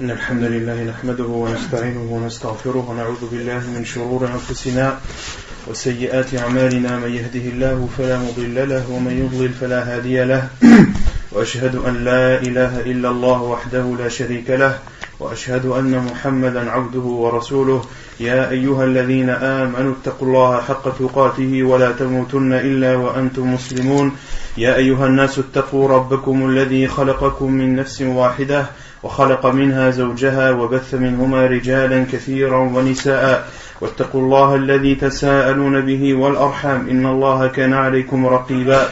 إن الحمد لله نحمده ونستعينه ونستغفره ونعوذ بالله من شرور أنفسنا وسيئات أعمالنا من يهده الله فلا مضل له ومن يضلل فلا هادي له وأشهد أن لا إله إلا الله وحده لا شريك له وأشهد أن محمدا عبده ورسوله يا أيها الذين آمنوا اتقوا الله حق تقاته ولا تموتن إلا وأنتم مسلمون يا أيها الناس اتقوا ربكم الذي خلقكم من نفس واحدة وخلق منها زوجها وبث منهما رجالا كثيرا ونساء واتقوا الله الذي تساءلون به والأرحام إن الله كان عليكم رقيبا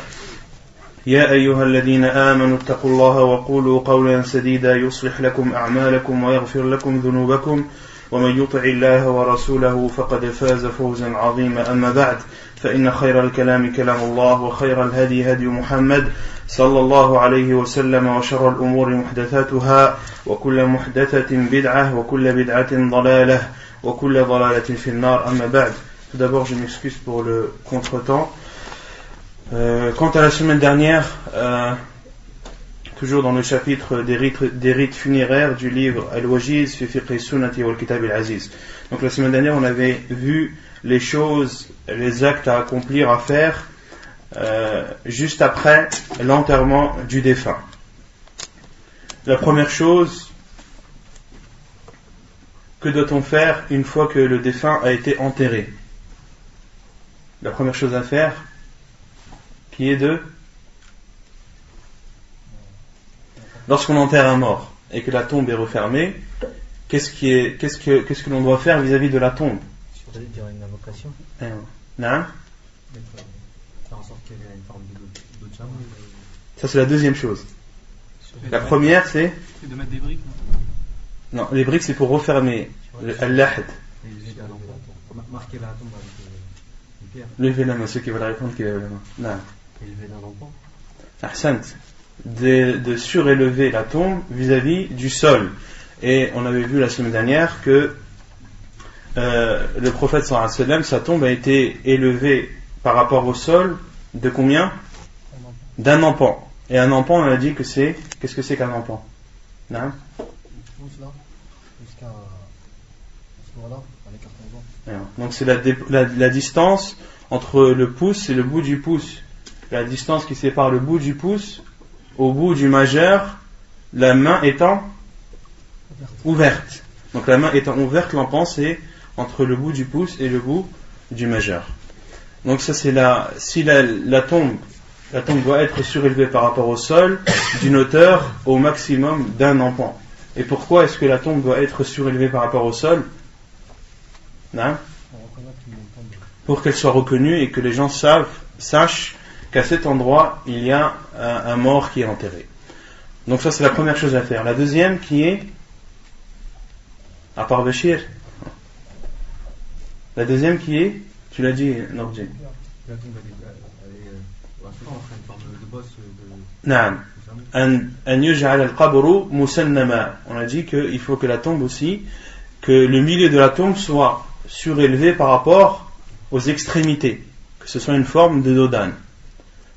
يا أيها الذين آمنوا اتقوا الله وقولوا قولا سديدا يصلح لكم أعمالكم ويغفر لكم ذنوبكم ومن يطع الله ورسوله فقد فاز فوزا عظيما أما بعد فإن خير الكلام كلام الله وخير الهدي هدي محمد صلى الله عليه وسلم وشر الأمور محدثاتها وكل محدثة بدعة وكل بدعة ضلالة وكل ضلالة في النار أما بعد. Tout d'abord je m'excuse pour le contretemps. Quant à la semaine dernière, toujours dans le chapitre des rites funéraires du livre Al-Wajiz fi fiqh sunnati wal kitab al-aziz. Donc la semaine dernière on avait vu les choses, les actes à accomplir, à faire juste après l'enterrement du défunt. La première chose, que doit-on faire une fois que le défunt a été enterré? La première chose à faire, qui est de... Lorsqu'on enterre un mort et que la tombe est refermée, qu'est-ce que l'on doit faire vis-à-vis de la tombe? Dire une invocation. Non? Faire en sorte qu'elle ait une forme d'eau de chameau. Ça c'est la deuxième chose. La première c'est de mettre des briques. Non, les briques c'est pour refermer al-lahd. Marquer la tombe avec une pierre. Levez la main, ceux qui veulent répondre qui lèvent la main. Non. Élever d'un enfant. Ahsant. De surélever la tombe vis-à-vis du sol. Et on avait vu la semaine dernière que le prophète sallallahu alayhi wa sallam, sa tombe a été élevée par rapport au sol de combien? D'un empan. Et un empan, on a dit que c'est... Qu'est-ce que c'est qu'un empan? Non? Donc c'est la distance entre le pouce et le bout du pouce. La distance qui sépare le bout du pouce au bout du majeur, la main étant ouverte. Donc la main étant ouverte, l'empan c'est entre le bout du pouce et le bout du majeur. Donc ça c'est si la tombe doit être surélevée par rapport au sol d'une hauteur au maximum d'un empan. Et pourquoi est-ce que la tombe doit être surélevée par rapport au sol? Non? Pour qu'elle soit reconnue et que les gens sachent qu'à cet endroit il y a un mort qui est enterré. Donc ça c'est la première chose à faire. La deuxième qui est, à part Bachir, la deuxième qui est, tu l'as dit Nordji. La tombe elle est en forme de bosse. Naam. An yuj'al al-qabru musannama. On a dit qu'il faut que la tombe aussi, que le milieu de la tombe soit surélevé par rapport aux extrémités, que ce soit une forme de dodane.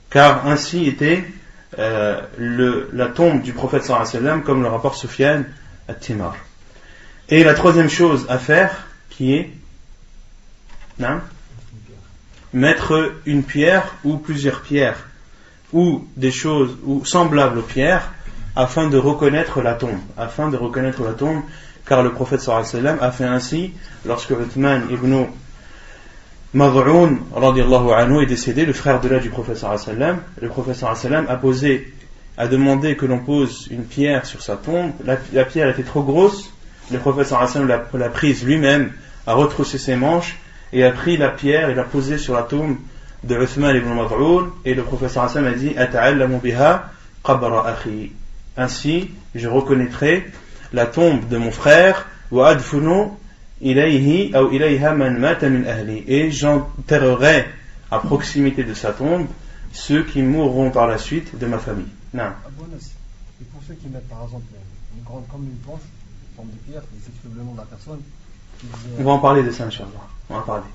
Car ainsi était la tombe du prophète sallallahu alayhi wa sallam, comme le rapporte Sufyan at-Timar. Et la troisième chose à faire, qui est mettre une pierre ou plusieurs pierres ou des choses semblables aux pierres afin de reconnaître la tombe, car le prophète sallallahu alayhi wa sallam a fait ainsi lorsque Uthman ibn Mad'un radiyallahu anhu est décédé, le frère de l'âge du prophète sallallahu alayhi wa sallam. Le prophète sallallahu alayhi wa sallam a demandé que l'on pose une pierre sur sa tombe. La pierre était trop grosse. Le prophète sallallahu alayhi wa sallam l'a prise lui-même, a retroussé ses manches et a pris la pierre et l'a posée sur la tombe de Uthman ibn Mad'un. Et le prophète sallallahu alayhi wa sallam a dit Ata'allamu biha qabra akhi. Ainsi je reconnaîtrai la tombe de mon frère wa adfunu ilayhi ou ilayha man mata min ahli, et j'enterrerai à proximité de sa tombe ceux qui mourront par la suite de ma famille. Non. Et pour ceux qui mettent par exemple une grande comme une planche, une forme de pierre, ils écrivent le nom de la personne. On va en parler de ça, Inch'Allah. On va en parler.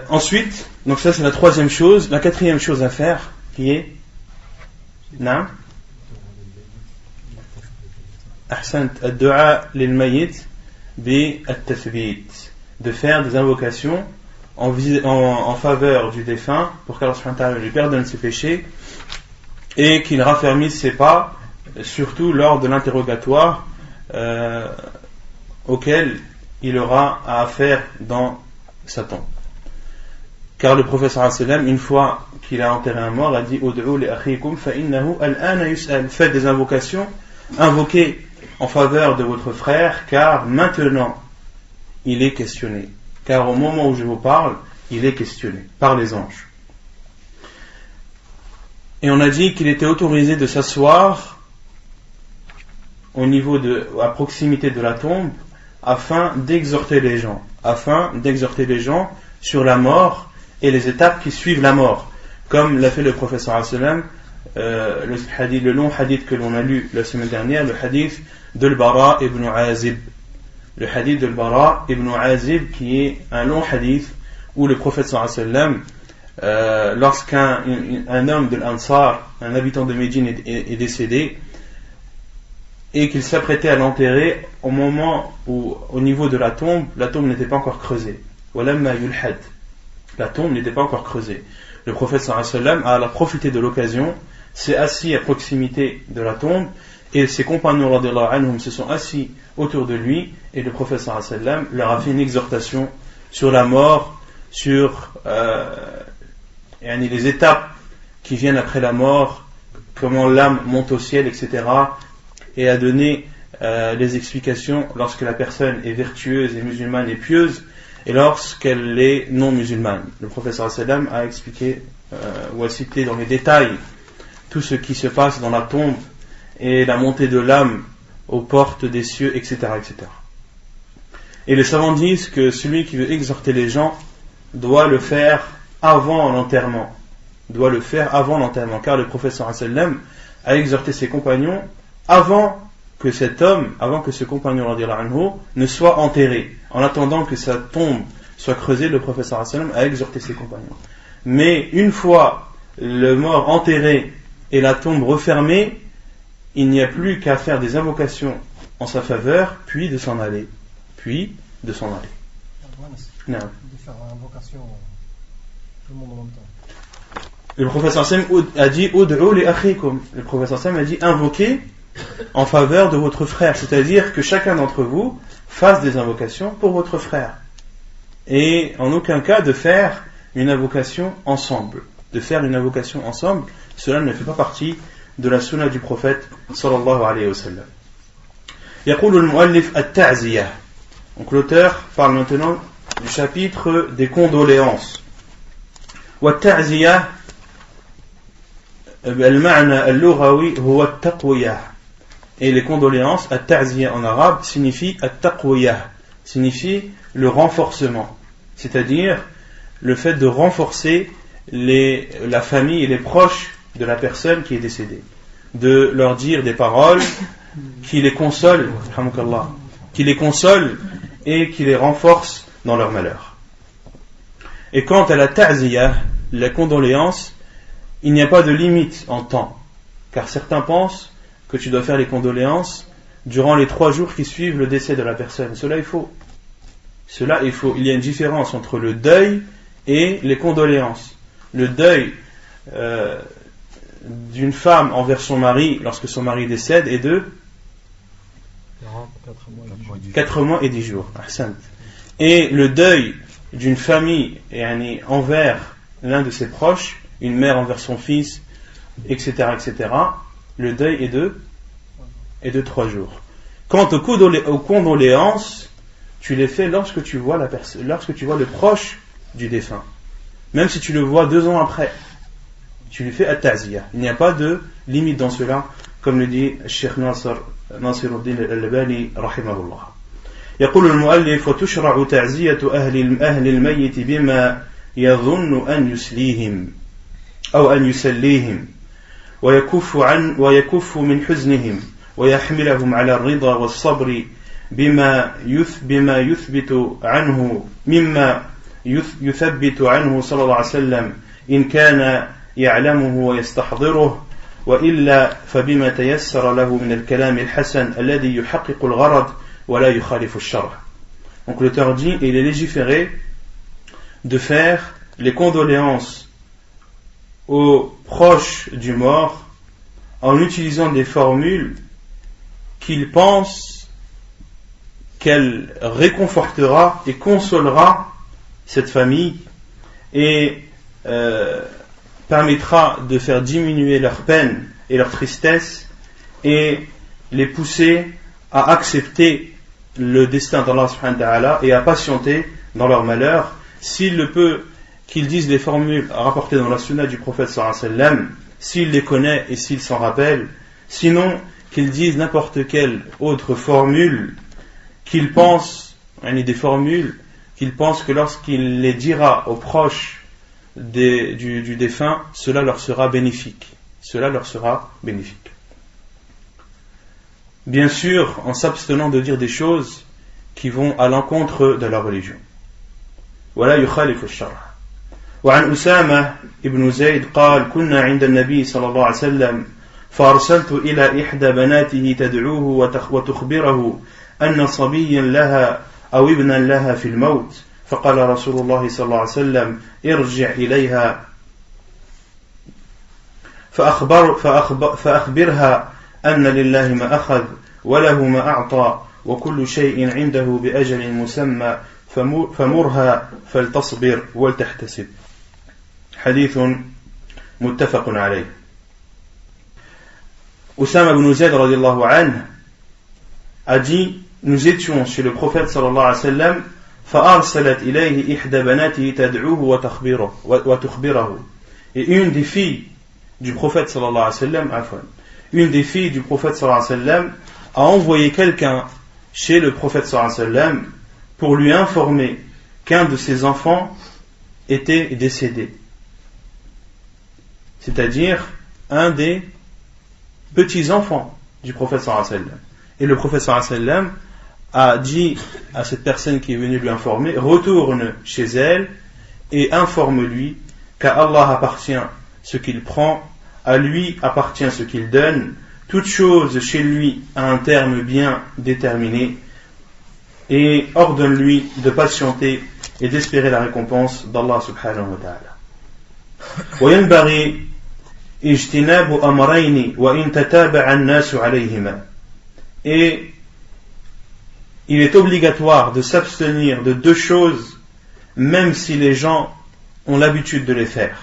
Ensuite, donc ça c'est la troisième chose. La quatrième chose à faire, qui est non. أحسنت الدعاء للميت بالتثبيت, de faire des invocations en faveur du défunt pour qu'Allah subhanahu wa ta'ala lui pardonne ses péchés et qu'il raffermisse ses pas, surtout lors de l'interrogatoire auquel il aura à faire dans sa tombe. Car le prophète sallallahu alayhi wa sallam, une fois qu'il a enterré un mort, a dit Ud'u li akhikum fa innahu al-ana yus'al. Faites des invocations, invoquez en faveur de votre frère, car maintenant il est questionné. Car au moment où je vous parle, il est questionné par les anges. Et on a dit qu'il était autorisé de s'asseoir à proximité de la tombe afin d'exhorter les gens sur la mort et les étapes qui suivent la mort, comme l'a fait le prophète sallallahu alayhi wa sallam, le long hadith que l'on a lu la semaine dernière, le hadith de Al-Bara ibn Azib. Le hadith de Al-Bara ibn Azib, qui est un long hadith où le prophète sallallahu alayhi wa sallam, lorsqu'un homme de l'Ansar, un habitant de Médine est décédé et qu'il s'apprêtait à l'enterrer, au moment où au niveau de la tombe n'était pas encore creusée. Walamma yulhad, la tombe n'était pas encore creusée. Le prophète sallallahu alayhi wa sallam a profité de l'occasion, s'est assis à proximité de la tombe, et ses compagnons radiyallahu anhum se sont assis autour de lui, et le prophète sallallahu alayhi wa sallam leur a fait une exhortation sur la mort, sur les étapes qui viennent après la mort, comment l'âme monte au ciel, etc., et a donné les explications lorsque la personne est vertueuse et musulmane et pieuse, et lorsqu'elle est non musulmane. Le prophète sallallahu alayhi wa sallam a expliqué ou a cité dans les détails tout ce qui se passe dans la tombe et la montée de l'âme aux portes des cieux, etc., etc. Et les savants disent que celui qui veut exhorter les gens doit le faire avant l'enterrement, car le prophète sallallahu alayhi wa sallam a exhorté ses compagnons avant que ce compagnon radiyallahu anhu ne soit enterré. En attendant que sa tombe soit creusée, le prophète sallallahu alayhi wa sallam a exhorté ses compagnons. Mais une fois le mort enterré et la tombe refermée, il n'y a plus qu'à faire des invocations en sa faveur, puis de s'en aller. De faire invocation tout le monde en même temps. Le prophète sallallahu alayhi wa sallam a dit Ud'u li akhikum. Le prophète sallallahu alayhi wa sallam a dit invoquez en faveur de votre frère, c'est-à-dire que chacun d'entre vous fasse des invocations pour votre frère, et en aucun cas de faire une invocation ensemble. Cela ne fait pas partie de la sunna du prophète sallallahu alayhi wa sallam. يقول المؤلف التعزية. Donc l'auteur parle maintenant du chapitre des condoléances. والتعزية المعنى اللغوي هو التقوية. Et les condoléances, at-ta'ziya en arabe, signifie at-taqwiyah, signifie le renforcement, c'est-à-dire le fait de renforcer la famille et les proches de la personne qui est décédée, de leur dire des paroles qui les consolent et qui les renforcent dans leur malheur. Et quant à la ta'ziya, la condoléance, il n'y a pas de limite en temps, car certains pensent que tu dois faire les condoléances durant les 3 jours qui suivent le décès de la personne. Cela est faux. Il y a une différence entre le deuil et les condoléances. Le deuil d'une femme envers son mari lorsque son mari décède est de 4 mois et 10 jours. Et le deuil d'une famille envers l'un de ses proches, une mère envers son fils, etc., le deuil est de 3 jours. Quant aux condoléances, tu les fais lorsque tu vois le proche du défunt. Même si tu le vois 2 ans après, tu lui fais at-ta'ziya. Il n'y a pas de limite dans cela, comme le dit Cheikh Nasiruddin al-Albani rahimahullah. يقول المؤلف وتشرع تعزية أهل الميت بما يظن أن يسليهم أو أن يسليهم ويكف من حزنهم ويحملهم على الرضا والصبر مما يثبت عنه صلى الله عليه وسلم إن كان يعلمه ويستحضره وإلا فبما تيسر له من الكلام الحسن الذي يحقق الغرض ولا يخالف الشرع. Donc l'auteur dit, il est légiféré de faire les condoléances aux proches du mort en utilisant des formules qu'il pense qu'elle réconfortera et consolera cette famille et permettra de faire diminuer leur peine et leur tristesse et les pousser à accepter le destin d'Allah subhanahu wa ta'ala et à patienter dans leur malheur. S'il le peut, qu'ils disent les formules rapportées dans la sunna du prophète sallallahu alayhi wa sallam, s'il les connaît et s'il s'en rappelle, sinon qu'ils disent n'importe quelle autre formule qu'il pense, des formules qu'il pense que lorsqu'il les dira aux proches du défunt, cela leur sera bénéfique. Cela leur sera bénéfique. Bien sûr, en s'abstenant de dire des choses qui vont à l'encontre de la religion. ولا يخالف الشرع. وعن أسامة ابن زيد قال: كنا عند النبي صلى الله عليه وسلم فأرسلت إلى إحدى بناته تدعوه وتخبره أن صبيا لها أو ابنا لها في الموت، فقال رسول الله صلى الله عليه وسلم: ارجع إليها فأخبرها أن لله ما أخذ وله ما أعطى وكل شيء عنده بأجل مسمى فمرها فلتصبر ولتحتسب. حديث متفق عليه. Usama ibn Zayd radiallahu anhu a dit: nous étions chez le prophète sallallahu alayhi wa sallam, فأرسلت إليه إحدى بناته تدعوه وتخبره. Et une des filles du prophète sallallahu alayhi wa sallam, une des filles du prophète sallallahu alayhi wa sallam a envoyé quelqu'un chez le prophète sallallahu alayhi wa sallam pour lui informer qu'un de ses enfants était décédé. C'est-à-dire un des petits-enfants du prophète sallallahu alayhi wa sallam. Et le prophète sallallahu alayhi wa sallam a dit à cette personne qui est venue lui informer: retourne chez elle et informe-lui qu'à Allah appartient ce qu'il prend, à lui appartient ce qu'il donne, toute chose chez lui a un terme bien déterminé, et ordonne-lui de patienter et d'espérer la récompense d'Allah subhanahu wa ta'ala. وينبغي اجتناب أمرين وإن تتابع الناس عليهما. Et il est obligatoire de s'abstenir de deux choses, même si les gens ont l'habitude de les faire.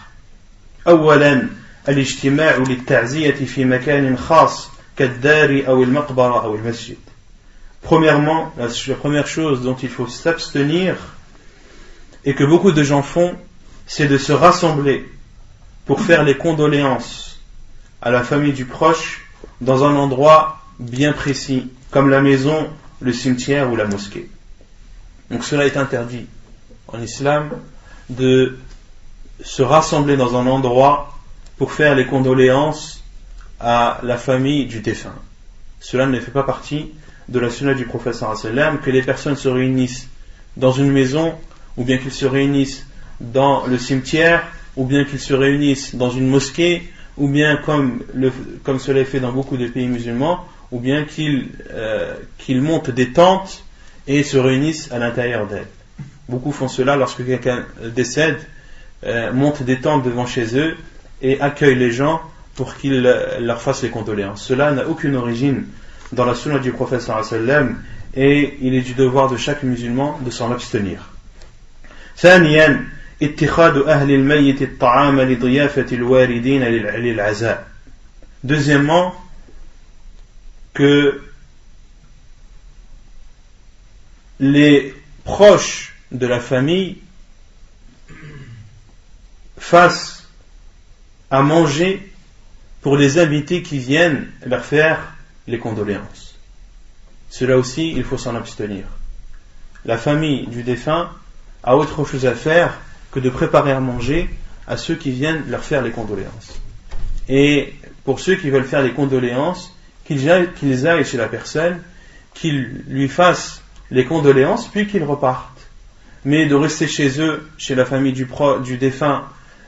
أولا الاجتماع للتعزية في مكان خاص كالدار أو المقبرة أو المسجد. Premièrement, la première chose dont il faut s'abstenir et que beaucoup de gens font, c'est de se rassembler pour faire les condoléances à la famille du proche dans un endroit bien précis, comme la maison, le cimetière ou la mosquée. Donc cela est interdit en islam de se rassembler dans un endroit pour faire les condoléances à la famille du défunt. Cela ne fait pas partie de la sunna du prophète sallallahu alayhi wa sallam, que les personnes se réunissent dans une maison, ou bien qu'ils se réunissent dans le cimetière, ou bien qu'ils se réunissent dans une mosquée, ou bien comme cela est fait dans beaucoup de pays musulmans, ou bien qu'ils montent des tentes et se réunissent à l'intérieur d'elles. Beaucoup font cela lorsque quelqu'un décède, montent des tentes devant chez eux et accueillent les gens pour qu'ils leur fassent les condoléances. Cela n'a aucune origine dans la sunna du prophète sallallahu alayhi wa sallam, et il est du devoir de chaque musulman de s'en abstenir. ثانيا اتخاذ أهل الميت الطعام لضيافة الواردين للعزاء. Deuxièmement, que les proches de la famille fassent à manger pour les invités qui viennent leur faire les condoléances. Cela aussi, il faut s'en abstenir. La famille du défunt a autre chose à faire que de préparer à manger à ceux qui viennent leur faire les condoléances. Et pour ceux qui veulent faire les condoléances, qu'ils aillent chez la personne, qu'ils lui fassent les condoléances, puis qu'ils repartent. Mais de rester chez eux, chez la famille du défunt,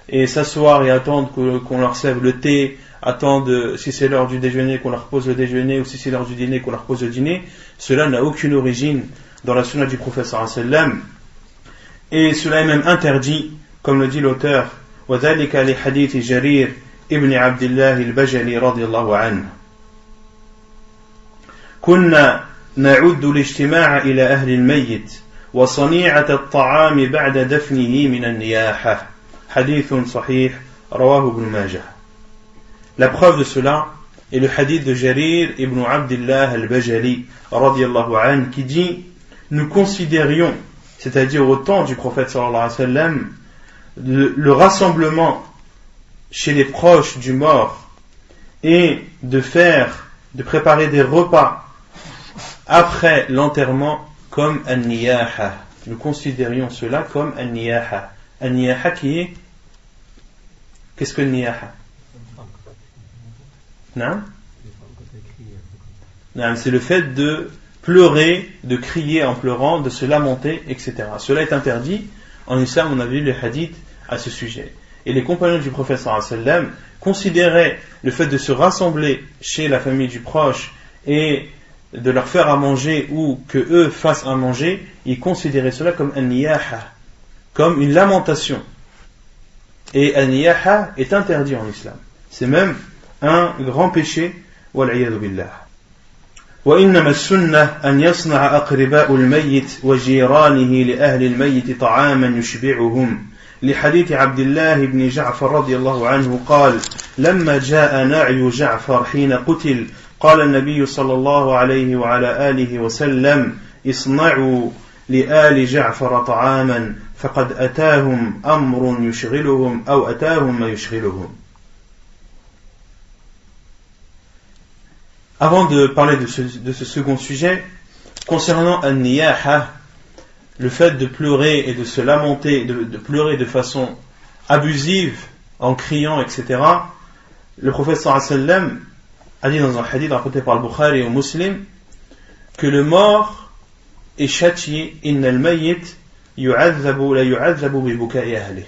et s'asseoir et attendre qu'on leur serve le thé, attendent, si c'est l'heure du déjeuner, qu'on leur pose le déjeuner, ou si c'est l'heure du dîner, qu'on leur pose le dîner. Cela n'a aucune origine dans la sunna du prophète sallallahu alayhi wa sallam. Et cela est même interdit, comme le dit l'auteur, وَذَلِكَ لِحَدِيثِ جَرِيرٍ ابن عبد الله البجلي رضي الله عنه كنا نعد الاجتماع إلى أهل الميت وصنيعة الطعام بعد دفنه من النياحة حديث صحيح رواه ابن ماجه. La preuve de cela est le hadith de Jarir ibn Abdullah al-Bajali radiyallahu anhu qui dit: nous considérions, c'est-à-dire au temps du prophète sallallahu alayhi wa sallam, le rassemblement chez les proches du mort et de préparer des repas après l'enterrement comme an-niyaha. Nous considérions cela comme an-niyaha. An-niyaha qui est... Qu'est-ce que an-niyaha? Non? Non, c'est le fait de pleurer, de crier en pleurant, de se lamenter, etc. Cela est interdit. En islam, on a vu les hadiths à ce sujet. Et les compagnons du prophète sallallahu alayhi wa sallam considéraient le fait de se rassembler chez la famille du proche et de leur faire à manger ou que eux fassent à manger, ils considéraient cela comme an-niyaha, comme une lamentation. Et an-niyaha est interdit en islam. C'est même un grand péché, wal-'iyadhu billah. وإنما السنة أن يصنع أقرباء الميت وجيرانه لأهل الميت طعاما يشبعهم لحديث عبد الله بن جعفر رضي الله عنه قال: لما جاء نعي جعفر حين قتل قال النبي صلى الله عليه وعلى آله وسلم: اصنعوا لآل جعفر طعاما فقد أتاهم أمر يشغلهم أو أتاهم ما يشغلهم. Avant de parler de ce second sujet, concernant an-niyaha, le fait de pleurer et de se lamenter, de pleurer de façon abusive, en criant, etc., le prophète sallallahu alayhi wa sallam a dit dans un hadith raconté par le Bukhari et au Muslim que le mort est châtié, inna al-mayyit yu'adhabu la yu'adhabu bi buka'i ahlihi,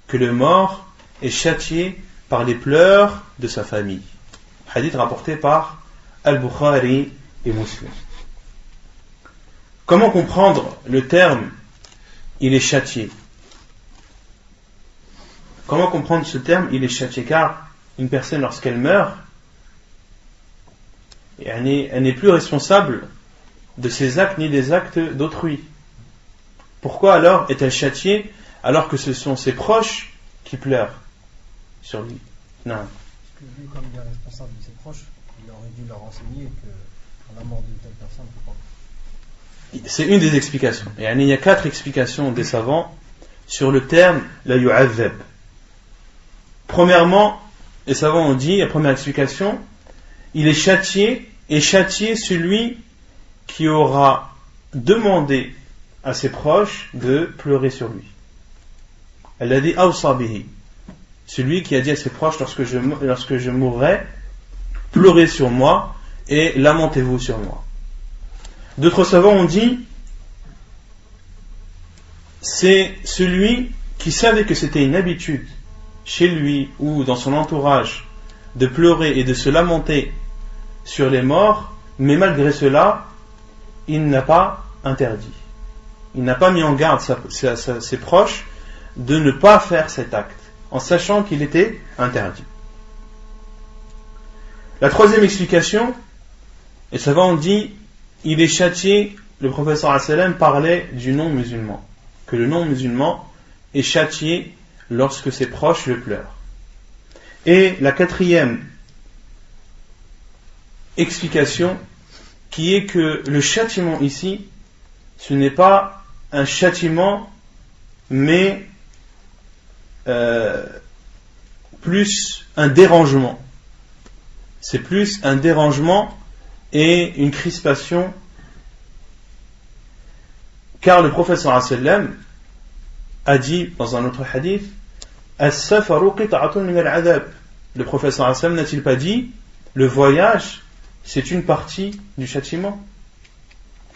que le mort est châtié par les pleurs de sa famille. Hadith rapporté par Al-Bukhari et Muslim. Comment comprendre le terme il est châtié? Comment comprendre ce terme il est châtié? Car une personne, lorsqu'elle meurt, elle n'est plus responsable de ses actes ni des actes d'autrui. Pourquoi alors est-elle châtiée alors que ce sont ses proches qui pleurent sur lui? Non. Parce que lui, comme il est responsable de ses proches, il aurait dû leur enseigner que à la mort d'une telle personne, c'est une des explications. Et il y a 4 explications des savants sur le terme la yu'adhab. Premièrement, les savants ont dit, la première explication, il est châtié, et châtié celui qui aura demandé à ses proches de pleurer sur lui. Elle a dit awsa bihi, celui qui a dit à ses proches lorsque je mourrai, pleurez sur moi et lamentez-vous sur moi. D'autres savants ont dit c'est celui qui savait que c'était une habitude chez lui ou dans son entourage de pleurer et de se lamenter sur les morts, mais malgré cela il n'a pas interdit, il n'a pas mis en garde ses proches de ne pas faire cet acte en sachant qu'il était interdit. La troisième explication, les savants ont dit il est châtié, le prophète sallallahu alayhi wa sallam parlait du non-musulman, que le non-musulman est châtié lorsque ses proches le pleurent. Et la quatrième explication, qui est que le châtiment ici, ce n'est pas un châtiment, mais plus un dérangement. C'est plus un dérangement et une crispation, car le prophète sallallahu alayhi wa sallam a dit dans un autre hadith as-safaru qit'atun min al-'adab. Le prophète sallallahu alayhi wa sallam n'a-t-il pas dit le voyage c'est une partie du châtiment?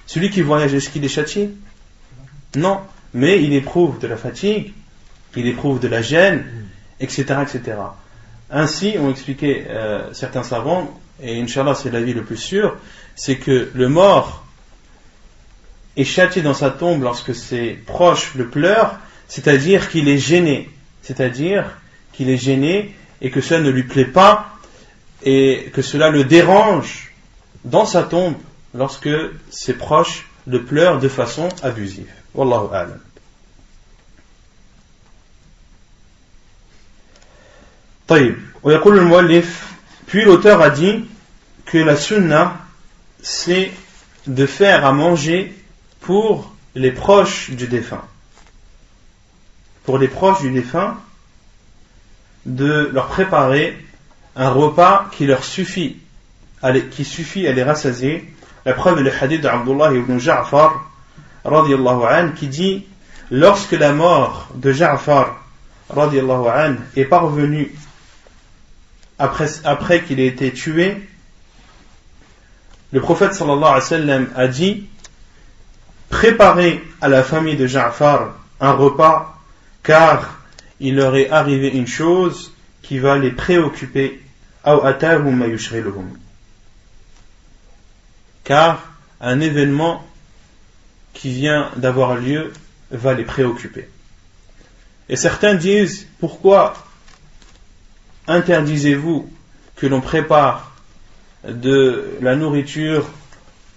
Celui qui voyage, est-ce qu'il est châtié? Non, mais il éprouve de la fatigue, il éprouve de la gêne, etc., etc. Ainsi ont expliqué certains savants, et Inch'Allah c'est l'avis le plus sûr, c'est que le mort est châtié dans sa tombe lorsque ses proches le pleurent, c'est-à-dire qu'il est gêné, et que cela ne lui plaît pas, et que cela le dérange dans sa tombe lorsque ses proches le pleurent de façon abusive. Wallahu a'lam. طيب. ويقول المؤلف, puis l'auteur a dit que la sunna c'est de faire à manger pour les proches du défunt. Pour les proches du défunt, de leur préparer un repas qui leur suffit, qui suffit à les rassasier. La preuve est le hadith d'Abdullah ibn Ja'far radiyallahu anhu qui dit: lorsque la mort de Ja'far radiyallahu anhu est parvenue après qu'il ait été tué, le prophète sallallahu alayhi wa sallam a dit: préparez à la famille de Ja'far un repas, car il leur est arrivé une chose qui va les préoccuper, car un événement qui vient d'avoir lieu va les préoccuper. Et certains disent: pourquoi interdisez-vous que l'on prépare de la nourriture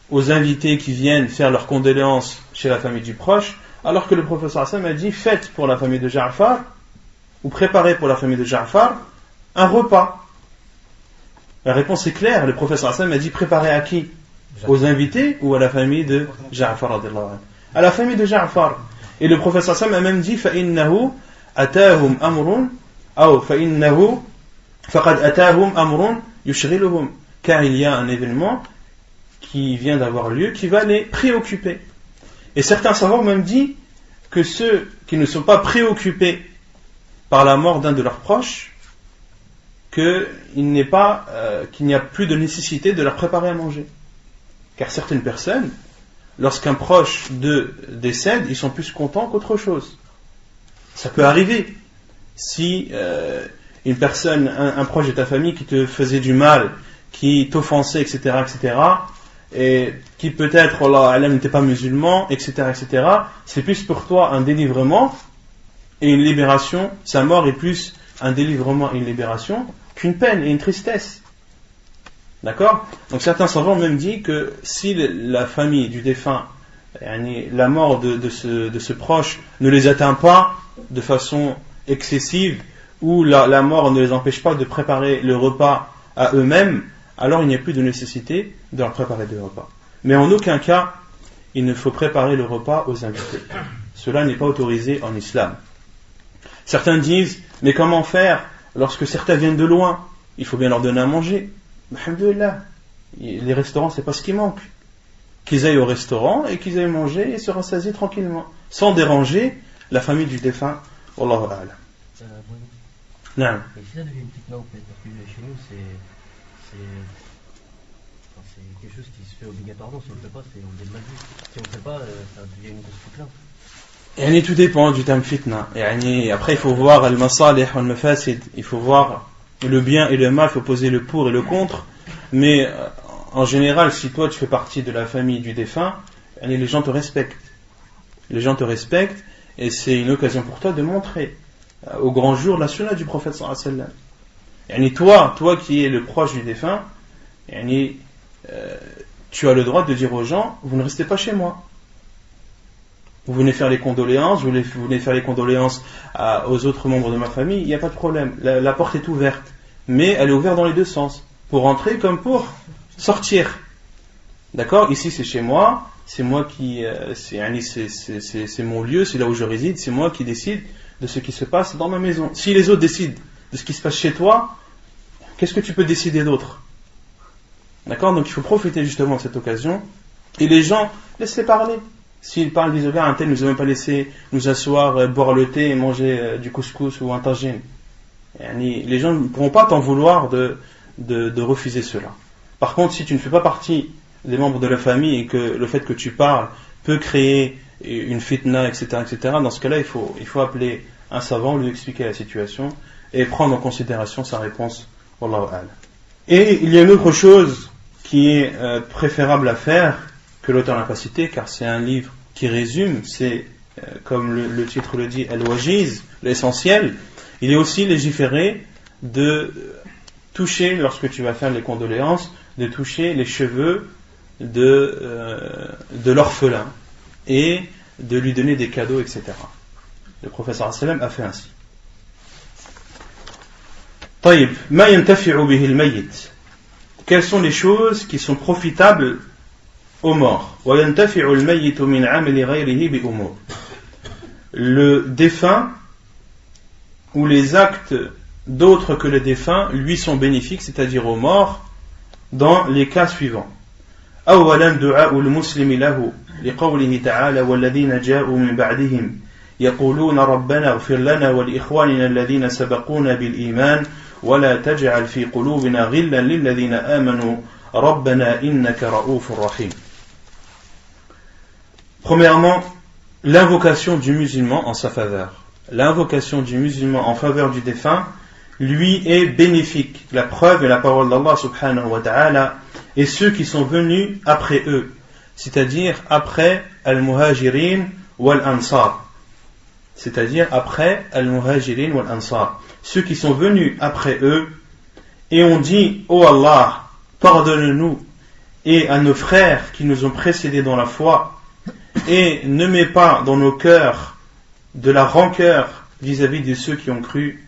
aux invités qui viennent faire leurs condoléances chez la famille du proche, alors que le prophète sallallahu alayhi wa sallam a dit: faites pour la famille de Ja'far, ou préparez pour la famille de Ja'far un repas. La réponse est claire, le prophète sallallahu alayhi wa sallam a dit: préparez à qui? Aux invités ou à la famille de Ja'far radiyallahu anhu? À la famille de Ja'far. Et le prophète sallallahu alayhi wa sallam a même dit: فَإِنَّهُ أَتَاهُمْ أَمْرٌ أو فَإِنَّهُ فَقَدْ أَتَاهُمْ أَمْرٌ يُشْغِلُهُمْ, car il y a un événement qui vient d'avoir lieu qui va les préoccuper. Et certains savants ont même dit que ceux qui ne sont pas préoccupés par la mort d'un de leurs proches, qu'il n'y a plus de nécessité de leur préparer à manger. Car certaines personnes, lorsqu'un proche décède, ils sont plus contents qu'autre chose. Ça peut arriver. Si une personne, un proche de ta famille qui te faisait du mal, qui t'offensait, etc., et qui peut-être, Allah n'était pas musulman, etc., c'est plus pour toi un délivrement et une libération. Sa mort est plus un délivrement et une libération qu'une peine et une tristesse. D'accord? Donc certains savants ont même dit que si la famille du défunt, la mort de ce proche ne les atteint pas de façon excessive, ou la mort ne les empêche pas de préparer le repas à eux-mêmes, alors il n'y a plus de nécessité de leur préparer des repas. Mais en aucun cas, il ne faut préparer le repas aux invités. Cela n'est pas autorisé en islam. Certains disent: mais comment faire lorsque certains viennent de loin? Il faut bien leur donner à manger. Alhamdulillah, les restaurants, c'est pas ce qui manque. Qu'ils aillent au restaurant et qu'ils aillent manger et se rassasier tranquillement, sans déranger la famille du défunt. Wallahu a'lam. Non. Et si ça devient une petite norme, parce que chez nous, c'est quelque chose qui se fait obligatoirement. Si on ne le fait pas, on est mal vu. Si on ne le fait pas, ça devient une grosse fitna. Tout dépend du terme fitna. Après, il faut voir al-masalih wal-mafasid. Il faut voir le bien et le mal, il faut poser le pour et le contre. Mais en général, si toi tu fais partie de la famille du défunt, les gens te respectent. Les gens te respectent, et c'est une occasion pour toi de montrer au grand jour la sunna du prophète sallallahu alayhi wa sallam. Toi qui es le proche du défunt, tu as le droit de dire aux gens: vous ne restez pas chez moi. Vous venez faire les condoléances, vous venez faire les condoléances aux autres membres de ma famille, il n'y a pas de problème. La porte est ouverte, mais elle est ouverte dans les deux sens, pour entrer comme pour sortir. D'accord? Ici c'est chez moi, c'est moi qui, c'est mon lieu, c'est là où je réside, c'est moi qui décide de ce qui se passe dans ma maison. Si les autres décident de ce qui se passe chez toi, qu'est-ce que tu peux décider d'autre? D'accord? Donc il faut profiter justement de cette occasion, et les gens, laisse-les parler. S'ils parlent, disent: regarde, un tel nous a même pas laissé nous asseoir, boire le thé et manger du couscous ou un tagine. Les gens ne pourront pas t'en vouloir de refuser cela. Par contre, si tu ne fais pas partie des membres de la famille et que le fait que tu parles peut créer une fitna, etc., dans ce cas-là, il faut appeler un savant, lui expliquer la situation et prendre en considération sa réponse. Wallahu a'lam. Et il y a une autre chose qui est préférable à faire, que l'auteur n'a pas cité, car c'est un livre qui résume, c'est comme le titre le dit, Al-Wajiz, l'essentiel. Il est aussi légiféré de toucher, lorsque tu vas faire les condoléances, de toucher les cheveux de l'orphelin et de lui donner des cadeaux, etc. Le prophète sallam a fait ainsi. طيب ما ينتفع به الميت. Quelles sont les choses qui sont profitables aux morts? وينتفع الميت من عمل غيره بأمور. Le défunt ou les actes d'autres que le défunt lui sont bénéfiques, c'est-à-dire aux morts, dans les cas suivants. أولا دعاء المسلم له لقوله تعالى والذين جاءوا من بعدهم يقولون ربنا اغفر لنا ولإخواننا الذين سبقونا بالإيمان ولا تجعل في قلوبنا غلا للذين آمنوا ربنا إنك رؤوف رحيم. Premièrement, l'invocation du musulman en sa faveur. L'invocation du musulman en faveur du défunt lui est bénéfique. La preuve est la parole d'Allah subhanahu wa ta'ala et ceux qui sont venus après eux, c'est-à-dire après al-muhajirin wal-ansar, c'est-à-dire après al-muhajirin wal-ansar, ceux qui sont venus après eux et ont dit ô Allah, pardonne-nous et à nos frères qui nous ont précédés dans la foi et ne mets pas dans nos cœurs de la rancœur vis-à-vis de ceux qui ont cru.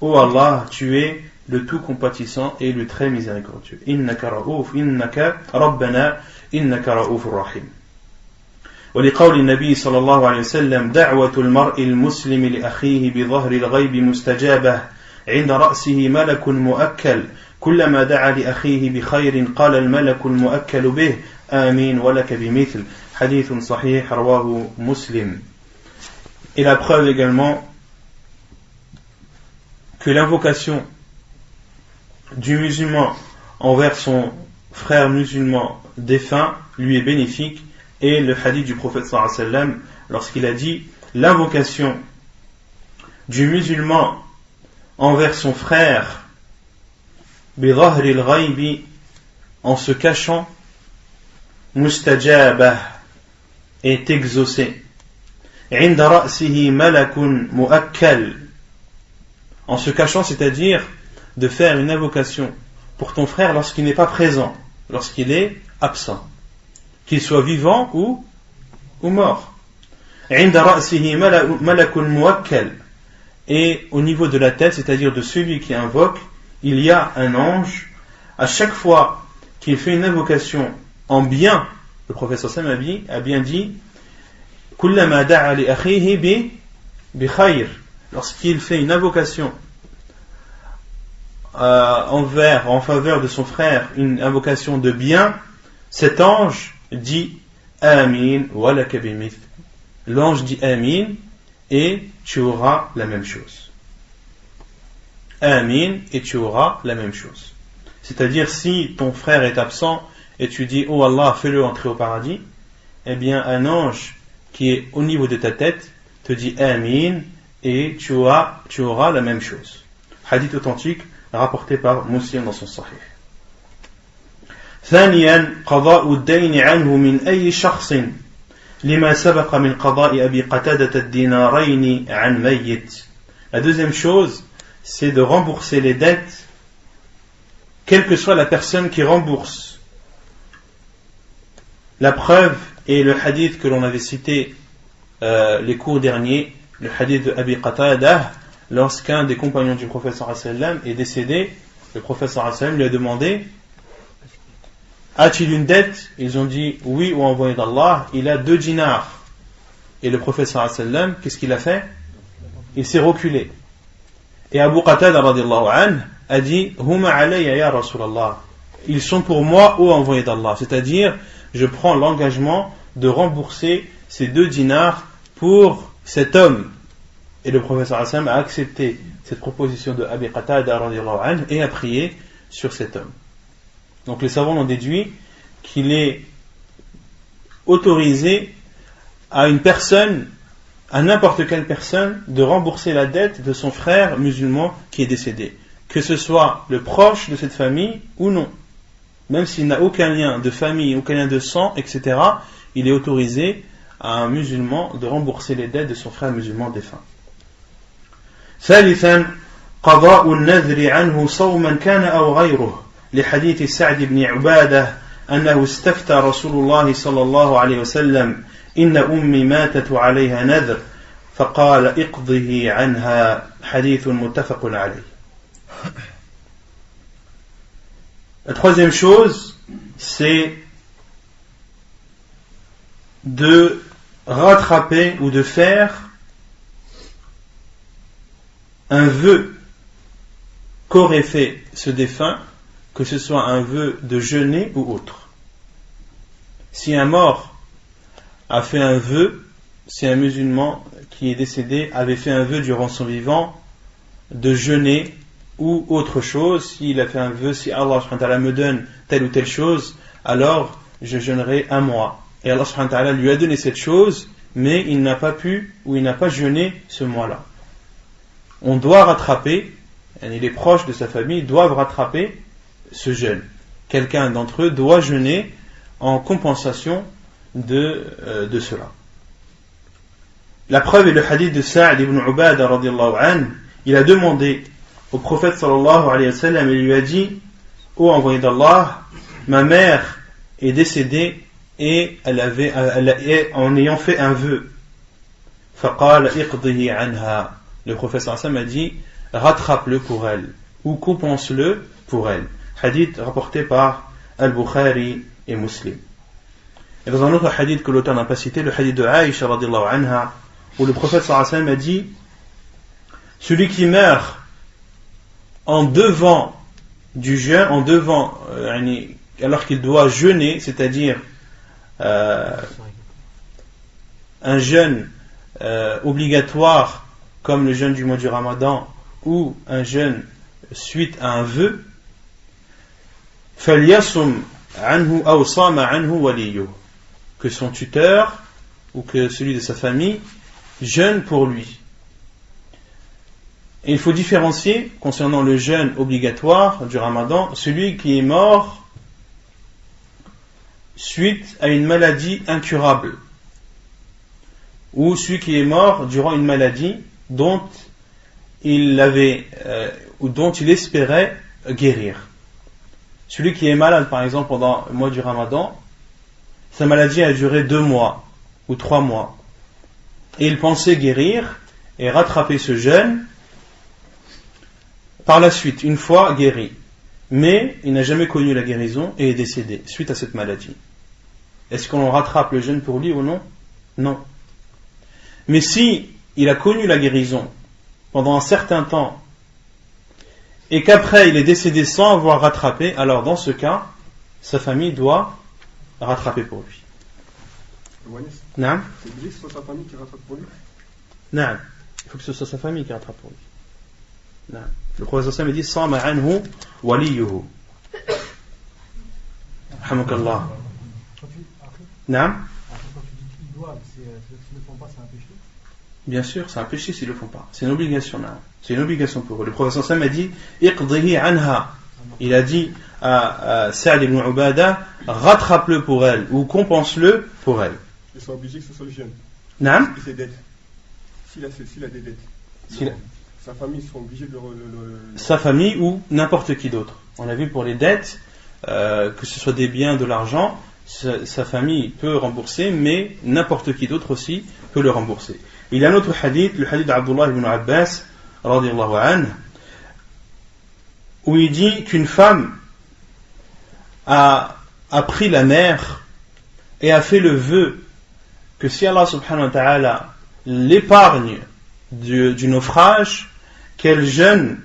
Ô Allah, tu es le tout compatissant et le très miséricordieux. Innaka ra'ouf, innaka rabbana, innaka ra'oufur rahim. ولقول النبي صلى الله عليه وسلم دعوة المرء المسلم لأخيه بظهر الغيب مستجابة عند رأسه ملك مؤكل كلما دعا لأخيه بخير قال الملك المؤكل به آمين ولك بمثل حديث صحيح رواه مسلم. Et la preuve également que l'invocation du musulman envers son frère musulman défunt lui est bénéfique, et le hadith du prophète sallallahu alayhi wa sallam lorsqu'il a dit l'invocation du musulman envers son frère bidhahri al-ghaybi, en se cachant, mustajabah, est exaucé. Inda ra'sihi malakun mu'akkal, en se cachant, c'est-à-dire de faire une invocation pour ton frère lorsqu'il n'est pas présent, lorsqu'il est absent, qu'il soit vivant ou mort. Inda ra'sihi malakun mu'akkal, et au niveau de la tête, c'est-à-dire de celui qui invoque, il y a un ange. À chaque fois qu'il fait une invocation en bien, le prophète sallallahu alayhi wa sallam a bien dit kullama da'a li akhihi bi khayr, lorsqu'il fait une invocation en faveur de son frère, une invocation de bien, cet ange dit Amin wa laka bimith. L'ange dit Amin et tu auras la même chose. Amin et tu auras la même chose. C'est-à-dire, si ton frère est absent et tu dis oh Allah, fais-le entrer au paradis, eh bien un ange qui est au niveau de ta tête te dit Amin et tu auras la même chose. Hadith authentique rapporté par Muslim dans son Sahih. ثانيا قضاء الدين عنه من أي شخص لما سبق من قضاء أبي قتادة الدينارين عن ميت. La deuxième chose, c'est de rembourser les dettes, quelle que soit la personne qui rembourse. La preuve est le hadith que l'on avait cité les cours derniers, le hadith de Abi Qatada, lorsqu'un des compagnons du prophète sallallahu alayhi wa sallam est décédé. Le prophète sallallahu alayhi wa sallam lui a demandé a-t-il une dette? Ils ont dit oui, ou envoyé d'Allah, il a 2 dinars. Et le prophète sallallahu alayhi wa sallam, qu'est-ce qu'il a fait? Il s'est reculé. Et Abu Qatada radiyallahu anhu a dit huma alayya ya Rasulallah, ils sont pour moi, ô envoyé d'Allah, c'est-à-dire je prends l'engagement de rembourser ces 2 dinars pour cet homme. Et le prophète sallallahu alayhi wa sallam a accepté cette proposition de Abi Qatada radiyallahu anhu et a prié sur cet homme. Donc les savants ont déduit qu'il est autorisé à une personne à n'importe quelle personne de rembourser la dette de son frère musulman qui est décédé, que ce soit le proche de cette famille ou non. Même s'il n'a aucun lien de famille, aucun lien de sang, etc., il est autorisé à un musulman de rembourser les dettes de son frère musulman défunt. ثالثا قضاء النذر عنه صوما كان أو غيره لحديث سعد بن عبادة أنه استفتى رسول الله صلى الله عليه وسلم إن أمي ماتت عليها نذر فقال اقضه عنها حديث متفق عليه. La troisième chose, c'est de rattraper ou de faire un vœu qu'aurait fait ce défunt, que ce soit un vœu de jeûner ou autre. Si un mort a fait un vœu, si un musulman qui est décédé avait fait un vœu durant son vivant de jeûner ou autre chose, s'il a fait un vœu, si Allah subhanahu wa ta'ala me donne telle ou telle chose, alors je jeûnerai un mois. Et Allah subhanahu wa ta'ala lui a donné cette chose, mais il n'a pas pu ou il n'a pas jeûné ce mois-là. On doit rattraper, et les proches de sa famille doivent rattraper ce jeûne. Quelqu'un d'entre eux doit jeûner en compensation de cela. La preuve est le hadith de Sa'd ibn Ubada radiyallahu anhu. Il a demandé au prophète sallallahu alayhi wa sallam, il lui a dit: ô envoyé d'Allah, ma mère est décédée et en ayant fait un vœu. Faqala iqdihi anha. Le prophète sallallahu alayhi wa sallam a dit: rattrape-le pour elle ou compense-le pour elle. Hadith rapporté par Al-Bukhari et Muslim. Et dans un autre hadith que l'auteur n'a pas cité, le hadith de Aïcha radiyallahu anha, où le prophète sallallahu alayhi wa sallam a dit: celui qui meurt en devant du jeûne, alors qu'il doit jeûner, c'est-à-dire un jeûne obligatoire comme le jeûne du mois du Ramadan ou un jeûne suite à un vœu, فَلْيَصُمْ عَنْهُ أَوْ صَامَ عَنْهُ وَلِيُّهُ, que son tuteur ou que celui de sa famille jeûne pour lui. Et il faut différencier concernant le jeûne obligatoire du Ramadan, celui qui est mort suite à une maladie incurable, ou celui qui est mort durant une maladie dont il espérait guérir. Celui qui est malade, par exemple, pendant le mois du Ramadan, sa maladie a duré 2 mois ou 3 mois, et il pensait guérir et rattraper ce jeûne par la suite, une fois guéri. Mais il n'a jamais connu la guérison et est décédé suite à cette maladie. Est-ce qu'on rattrape le jeûne pour lui ou non? Non. Mais si il a connu la guérison pendant un certain temps et qu'après il est décédé sans avoir rattrapé, alors dans ce cas, sa famille doit rattraper pour lui. Non. C'est obligé que ce soit sa famille qui rattrape pour lui? Non. Il faut que ce soit sa famille qui rattrape pour lui. Non. Le prophète sallallahu alayhi wa sallam dit: Sama anhu waliyuhu. Alhamdulillah. Non. Quand tu dis qu'ils doivent, s'ils ne le font pas, c'est un péché? Bien sûr, c'est un péché s'ils ne le font pas. C'est une obligation. Non. C'est une obligation pour eux. Le prophète sallallahu alayhi wa sallam a dit: Iqdihi anha. Il a dit à Sa'd ibn Ubada: rattrape-le pour elle ou compense-le pour elle. Ils sont obligés que ce soit le jeune. Non. Et ses dettes. S'il a des dettes. Sa famille sont obligés de Sa famille ou n'importe qui d'autre. On a vu pour les dettes, que ce soit des biens, de l'argent, sa famille peut rembourser, mais n'importe qui d'autre aussi peut le rembourser. Il y a un autre hadith, le hadith d'Abdullah ibn Abbas, radiyallahu anhu, où il dit qu'une femme a pris la mer et a fait le vœu que si Allah subhanahu wa ta'ala l'épargne du naufrage, qu'elle jeûnera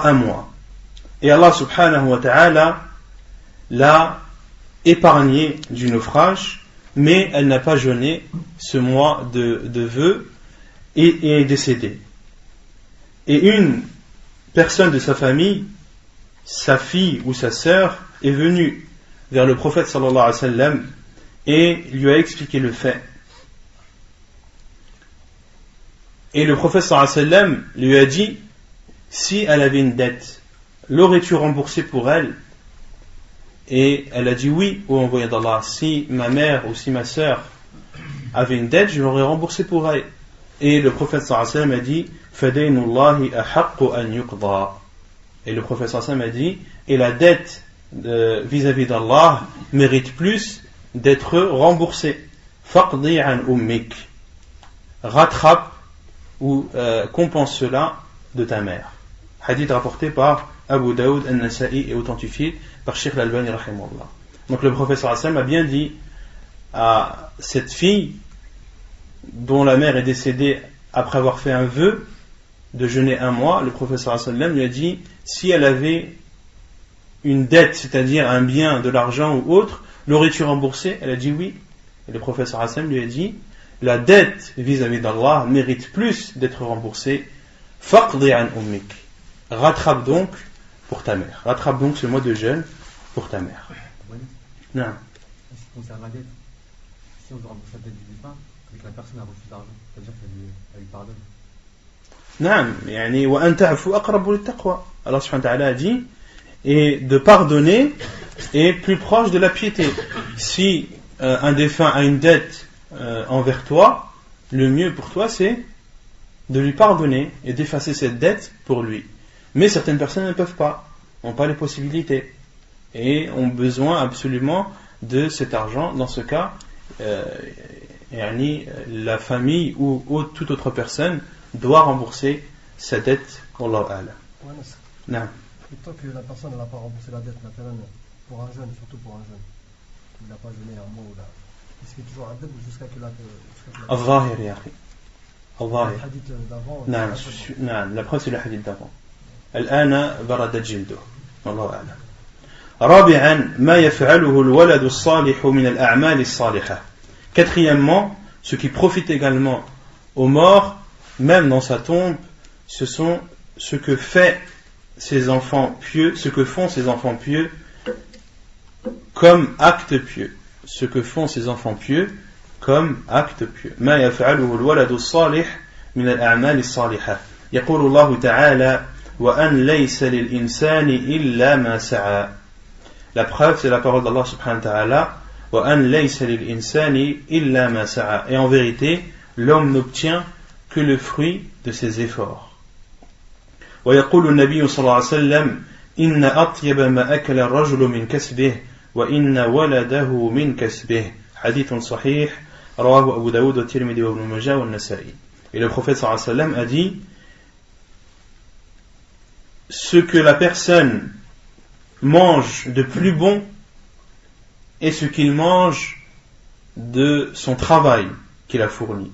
un mois. Et Allah subhanahu wa ta'ala l'a épargnée du naufrage, mais elle n'a pas jeûné ce mois de vœu et est décédée. Et une personne de sa famille, sa fille ou sa sœur, est venue vers le prophète sallallahu alayhi wa sallam et lui a expliqué le fait. Et le prophète sallallahu alayhi wa sallam lui a dit, si elle avait une dette, l'aurais-tu remboursé pour elle? Et elle a dit oui, ô envoyé d'Allah, si ma mère ou si ma sœur avait une dette, je l'aurais remboursé pour elle. Et le prophète sallallahu alayhi wa sallam a dit, fadaynullahi ahaqqu an yuqda. Et le prophète sallallahu alayhi wa sallam a dit, et la dette vis-à-vis d'Allah mérite plus d'être remboursée. Faqdi an ummik. Rattrape ou compense cela de ta mère. Hadith rapporté par Abu Daoud al-Nasa'i et authentifié par Sheikh al-Albani rahimahullah. Donc le prophète sallallahu alayhi wa sallam a bien dit à cette fille dont la mère est décédée après avoir fait un vœu de jeûner un mois, le prophète sallallahu alayhi wa sallam lui a dit, si elle avait une dette, c'est-à-dire un bien, de l'argent ou autre, l'aurais-tu remboursé? Elle a dit oui. Et le prophète sallallahu alayhi wa sallam lui a dit, la dette vis-à-vis d'Allah mérite plus d'être remboursée. Faqdi an ummik. Rattrape donc pour ta mère. Rattrape donc ce mois de jeûne pour ta mère. Non. En ce qui concerne la dette, si on doit rembourser la dette du défunt, et que la personne a reçu l'argent, c'est-à-dire qu'elle lui pardonne. Non, يعني وأن تعفوا أقرب للتقوى. Allah subhanahu wa ta'ala a dit, et de pardonner est plus proche de la piété. Si un défunt a une dette envers toi, le mieux pour toi c'est de lui pardonner et d'effacer cette dette pour lui. Mais certaines personnes ne peuvent pas, n'ont pas les possibilités et ont besoin absolument de cet argent. Dans ce cas, la famille ou toute autre personne doit rembourser sa dette. Wallahu a'lam. Non. Et tant que la personne n'a pas remboursé la dette, pour un jeune, surtout pour un jeune, il n'a pas jeûné un mois ou là, est-ce qu'il y a toujours un dette jusqu'à que la... الظاهر يا أخي الظاهر. Le hadith d'avant. نعم la preuve c'est le hadith d'avant. الآن برد جلده والله أعلم. رابعا ما يفعله الولد الصالح من الأعمال الصالحة. Quatrièmement, ce qui profite également aux morts, même dans sa tombe, ce sont ce que fait ses enfants pieux, ce que font ses enfants pieux comme acte pieux. Ce que font ses enfants pieux comme acte pieux. ما يفعله الولد الصالح من الأعمال الصالحة. يقول الله تعالى وأن ليس للإنسان إلا ما سعى. La preuve c'est la parole d'Allah subhanahu wa ta'ala وأن ليس للإنسان إلا ما سعى. Et en vérité, l'homme n'obtient que le fruit de ses efforts. ويقول النبي صلى الله عليه وسلم إن أطيب ما أكل الرجل من كسبه وإن ولده من كسبه. حديث صحيح رواه أبو داود والترمذي وابن ماجه والنسائي. Et le prophète صلى الله عليه وسلم a dit, ce que la personne mange de plus bon est ce qu'il mange de son travail qu'il a fourni.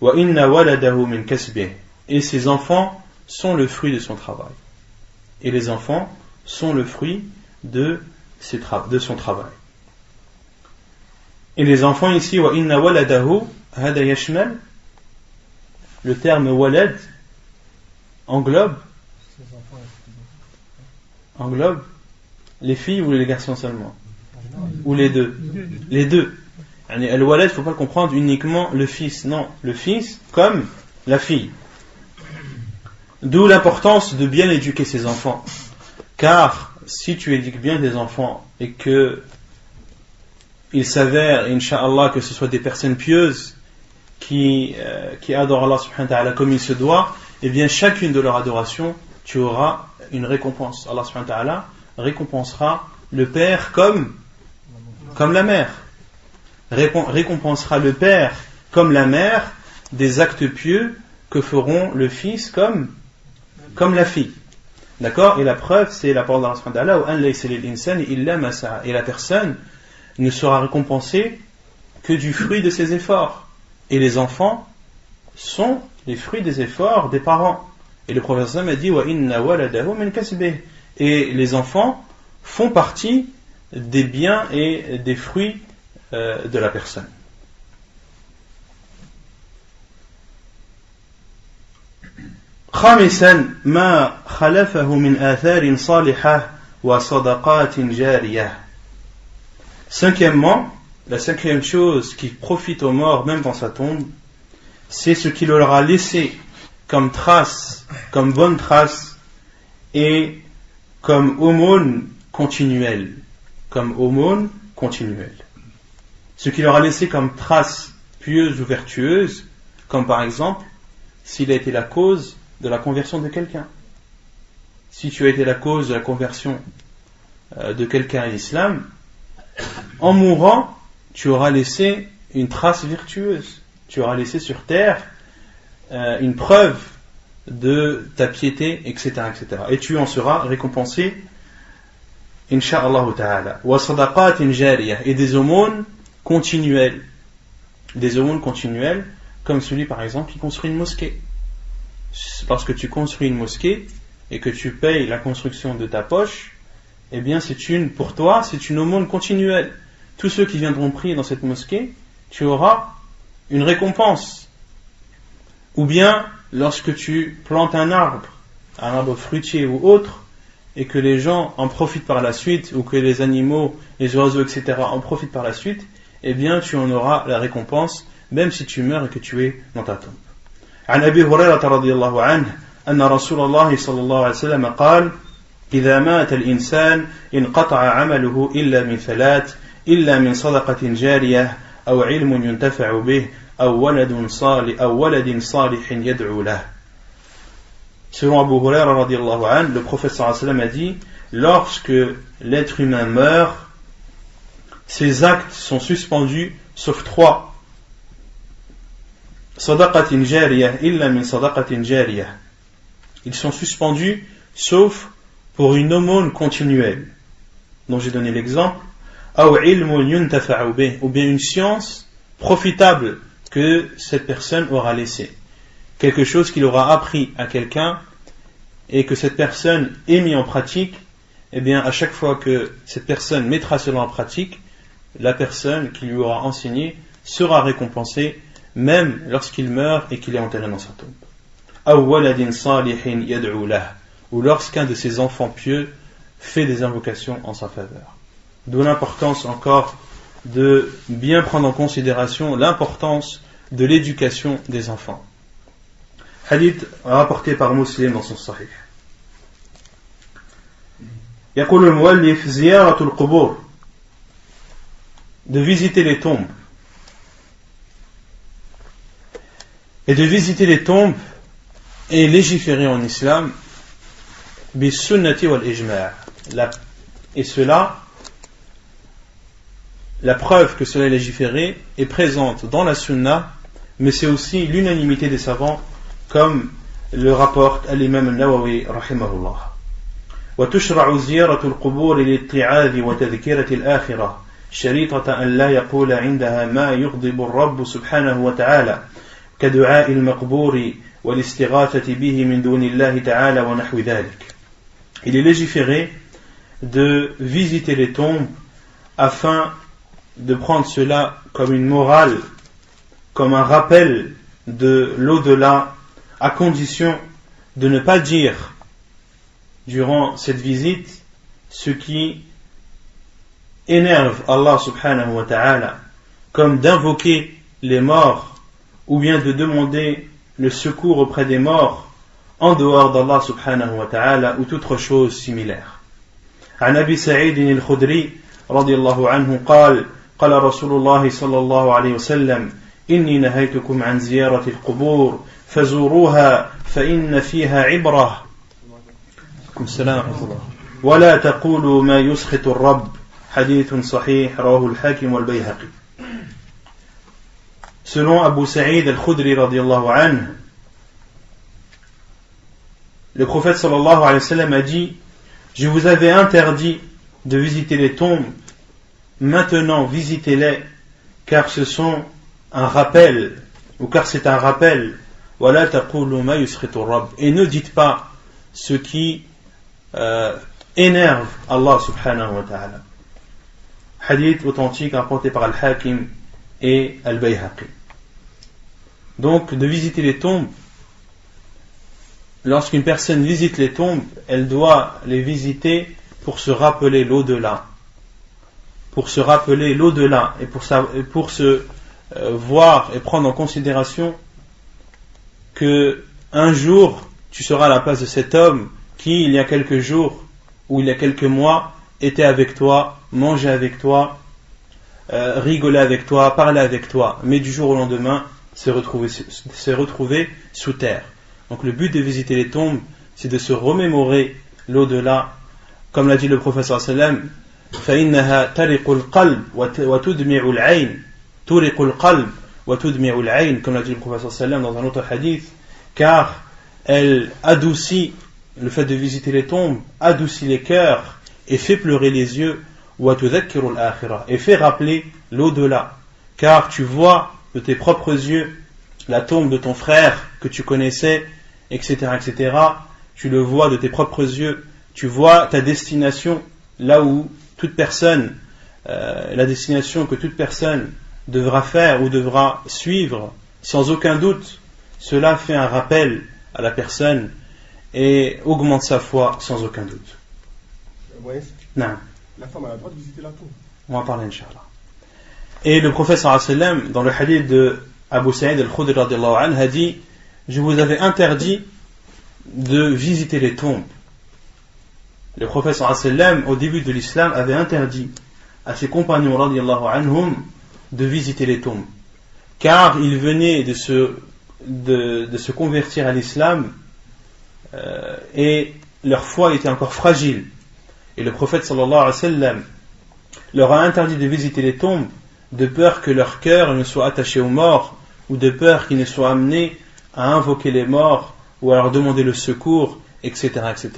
وإن ولده من كسبه. Et ses enfants sont le fruit de son travail. Et les enfants sont le fruit de son travail. Et les enfants ici, وَإِنَّ وَلَدَهُ هَذَا يَشْمَلْ. Le terme walad englobe les filles ou les garçons seulement, ou les deux. Les deux. Le walad, il ne faut pas le comprendre uniquement le fils. Non, le fils comme la fille. D'où l'importance de bien éduquer ses enfants. Car si tu éduques bien tes enfants et que il s'avère, Inch'Allah, que ce soit des personnes pieuses qui adorent Allah subhanahu wa ta'ala comme il se doit, et bien chacune de leurs adorations, tu auras une récompense. Allah subhanahu wa ta'ala récompensera le père comme la mère. Récompensera le père comme la mère des actes pieux que feront le fils comme la fille. D'accord? Et la preuve, c'est la parole d'Allah subhanahu wa ta'ala, et la personne ne sera récompensée que du fruit de ses efforts. Et les enfants sont les fruits des efforts des parents. Et le prophète a dit وَإِنَّ وَلَدَهُ مِنْ كَسْبِهِ. Et les enfants font partie des biens et des fruits de la personne. خامسا ما خلفه من آثار صالحة وصدقات جارية. Cinquièmement, la cinquième chose qui profite aux morts même dans sa tombe, c'est ce qu'il leur a laissé comme trace, comme bonne trace, et comme aumône continuelle. Comme aumône continuelle. Ce qu'il leur a laissé comme trace pieuse ou vertueuse, comme par exemple, s'il a été la cause de la conversion de quelqu'un. Si tu as été la cause de la conversion de quelqu'un à l'islam, en mourant, tu auras laissé une trace vertueuse. Tu auras laissé sur terre une preuve de ta piété, etc., etc. Et tu en seras récompensé, insha'Allah ta'ala. Wa sadaqatin jariyah, et des aumônes continuelles. Des aumônes continuelles, comme celui par exemple qui construit une mosquée. Lorsque tu construis une mosquée et que tu payes la construction de ta poche, eh bien pour toi, c'est une aumône continuelle. Tous ceux qui viendront prier dans cette mosquée, tu auras une récompense. Ou bien, lorsque tu plantes un arbre fruitier ou autre, et que les gens en profitent par la suite, ou que les animaux, les oiseaux, etc. en profitent par la suite, eh bien tu en auras la récompense, même si tu meurs et que tu es dans ta tombe. عن أبي هريرة رضي الله عنه أن رسول الله صلى الله عليه وسلم قال إذا مات الإنسان انقطع عمله إلا من ثلاث إلا من صدقة جارية أو علم ينتفع به أو ولد صالح يدعو له. Selon Abu Huraira radiallahu anhu, le prophète sallallahu alayhi wa sallam a dit, lorsque l'être humain meurt, ses actes sont suspendus sauf trois. Sadaqatin jariyah illa min sadaqatin jariyah. Ils sont suspendus sauf pour une aumône continuelle, dont j'ai donné l'exemple, ou bien une science profitable que cette personne aura laissée. Quelque chose qu'il aura appris à quelqu'un et que cette personne ait mis en pratique, eh bien à chaque fois que cette personne mettra cela en pratique, la personne qui lui aura enseigné sera récompensée même lorsqu'il meurt et qu'il est enterré dans sa tombe. Ou lorsqu'un de ses enfants pieux fait des invocations en sa faveur. D'où l'importance encore de bien prendre en considération l'importance de l'éducation des enfants. Hadith rapporté par Muslim dans son Sahih. يقول المؤلف زيارة القبور, de visiter les tombes. Et de visiter les tombes est légiféré en islam bis sunnati wal ijma'. Et cela, la preuve que cela est légiféré est présente dans la sunna, mais c'est aussi l'unanimité des savants, comme le rapporte l'imam al-Nawawi rahimahullah. وتشرع زيارة القبور للاتعاظ وتذكرة الآخرة شريطة أن لا يقول عندها ما يغضب الرب سبحانه وتعالى كدعاء المقبور والاستغاثة به من دون الله تعالى ونحو ذلك. Il est légiféré de visiter les tombes afin de prendre cela comme une morale, comme un rappel de l'au-delà, à condition de ne pas dire durant cette visite ce qui énerve Allah subhanahu wa ta'ala, comme d'invoquer les morts ou bien de demander le secours auprès des morts en dehors d'Allah subhanahu wa ta'ala ou toute autre chose similaire. عن أبي سعيد الخدري رضي الله عنه قال قال رسول الله صلى الله عليه وسلم إني نهيتكم عن زيارة القبور فزوروها فإن فيها عبرة ولا تقولوا ما يسخط الرب حديث صحيح رواه الحاكم والبيهقي. Selon Abu Sa'id al-Khudri radiyallahu anhu, le prophète sallallahu alayhi wa sallam a dit: je vous avais interdit de visiter les tombes, maintenant visitez-les, car ce sont un rappel, ou car c'est un rappel. ولا تقولوا ما يسخط الرب, et ne dites pas ce qui énerve Allah subhanahu wa ta'ala. Hadith authentique rapporté par Al-Hakim et Al-Bayhaqi. Donc de visiter les tombes, lorsqu'une personne visite les tombes, elle doit les visiter pour se rappeler l'au-delà, et pour se voir et prendre en considération que un jour tu seras à la place de cet homme qui, il y a quelques jours ou il y a quelques mois, était avec toi, mangeait avec toi, rigolait avec toi, parlait avec toi, mais du jour au lendemain s'est retrouvé sous terre. Donc le but de visiter les tombes, c'est de se remémorer l'au-delà, comme l'a dit le prophète sallallahu فإنها ترق القلب وتدمع العين ترق القلب وتدمع العين, comme l'a dit le prophète sallallahu dans un autre hadith, car elle adoucit, le fait de visiter les tombes adoucit les cœurs et fait pleurer les yeux, وتذكر الآخرة, et fait rappeler l'au-delà, car tu vois de tes propres yeux la tombe de ton frère que tu connaissais, etc., etc. Tu le vois de tes propres yeux, tu vois ta destination, là où toute personne, la destination que toute personne devra faire ou devra suivre, sans aucun doute, cela fait un rappel à la personne et augmente sa foi sans aucun doute. Ouais. Non. La femme a le droit de visiter la tombe. On va en parler, Inch'Allah. Et le prophète sallallahu alayhi wa sallam, dans le hadith de Abu Sa'id al-Khudri radiyallahu anhu, a dit: je vous avais interdit de visiter les tombes. Le prophète sallallahu alayhi wa sallam, au début de l'islam, avait interdit à ses compagnons radiyallahu anhum de visiter les tombes, car ils venaient de se convertir à l'islam et leur foi était encore fragile. Et le prophète sallallahu alayhi wa sallam leur a interdit de visiter les tombes de peur que leur cœur ne soit attaché aux morts, ou de peur qu'ils ne soient amenés à invoquer les morts ou à leur demander le secours, etc., etc.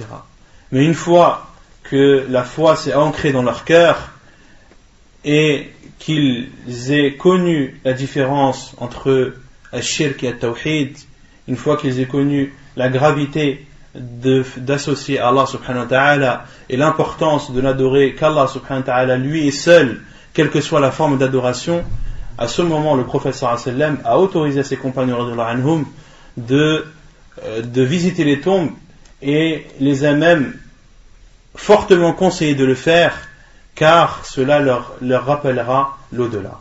Mais une fois que la foi s'est ancrée dans leur cœur et qu'ils aient connu la différence entre al-shirk et al-tawhid, une fois qu'ils aient connu la gravité d'associer Allah subhanahu wa ta'ala et l'importance de n'adorer qu'Allah subhanahu wa ta'ala lui et seul, quelle que soit la forme d'adoration, à ce moment le prophète sallallahu alayhi wa sallam a autorisé à ses compagnons radhiyallahu anhum de visiter les tombes et les a même fortement conseillé de le faire, car cela leur rappellera l'au-delà.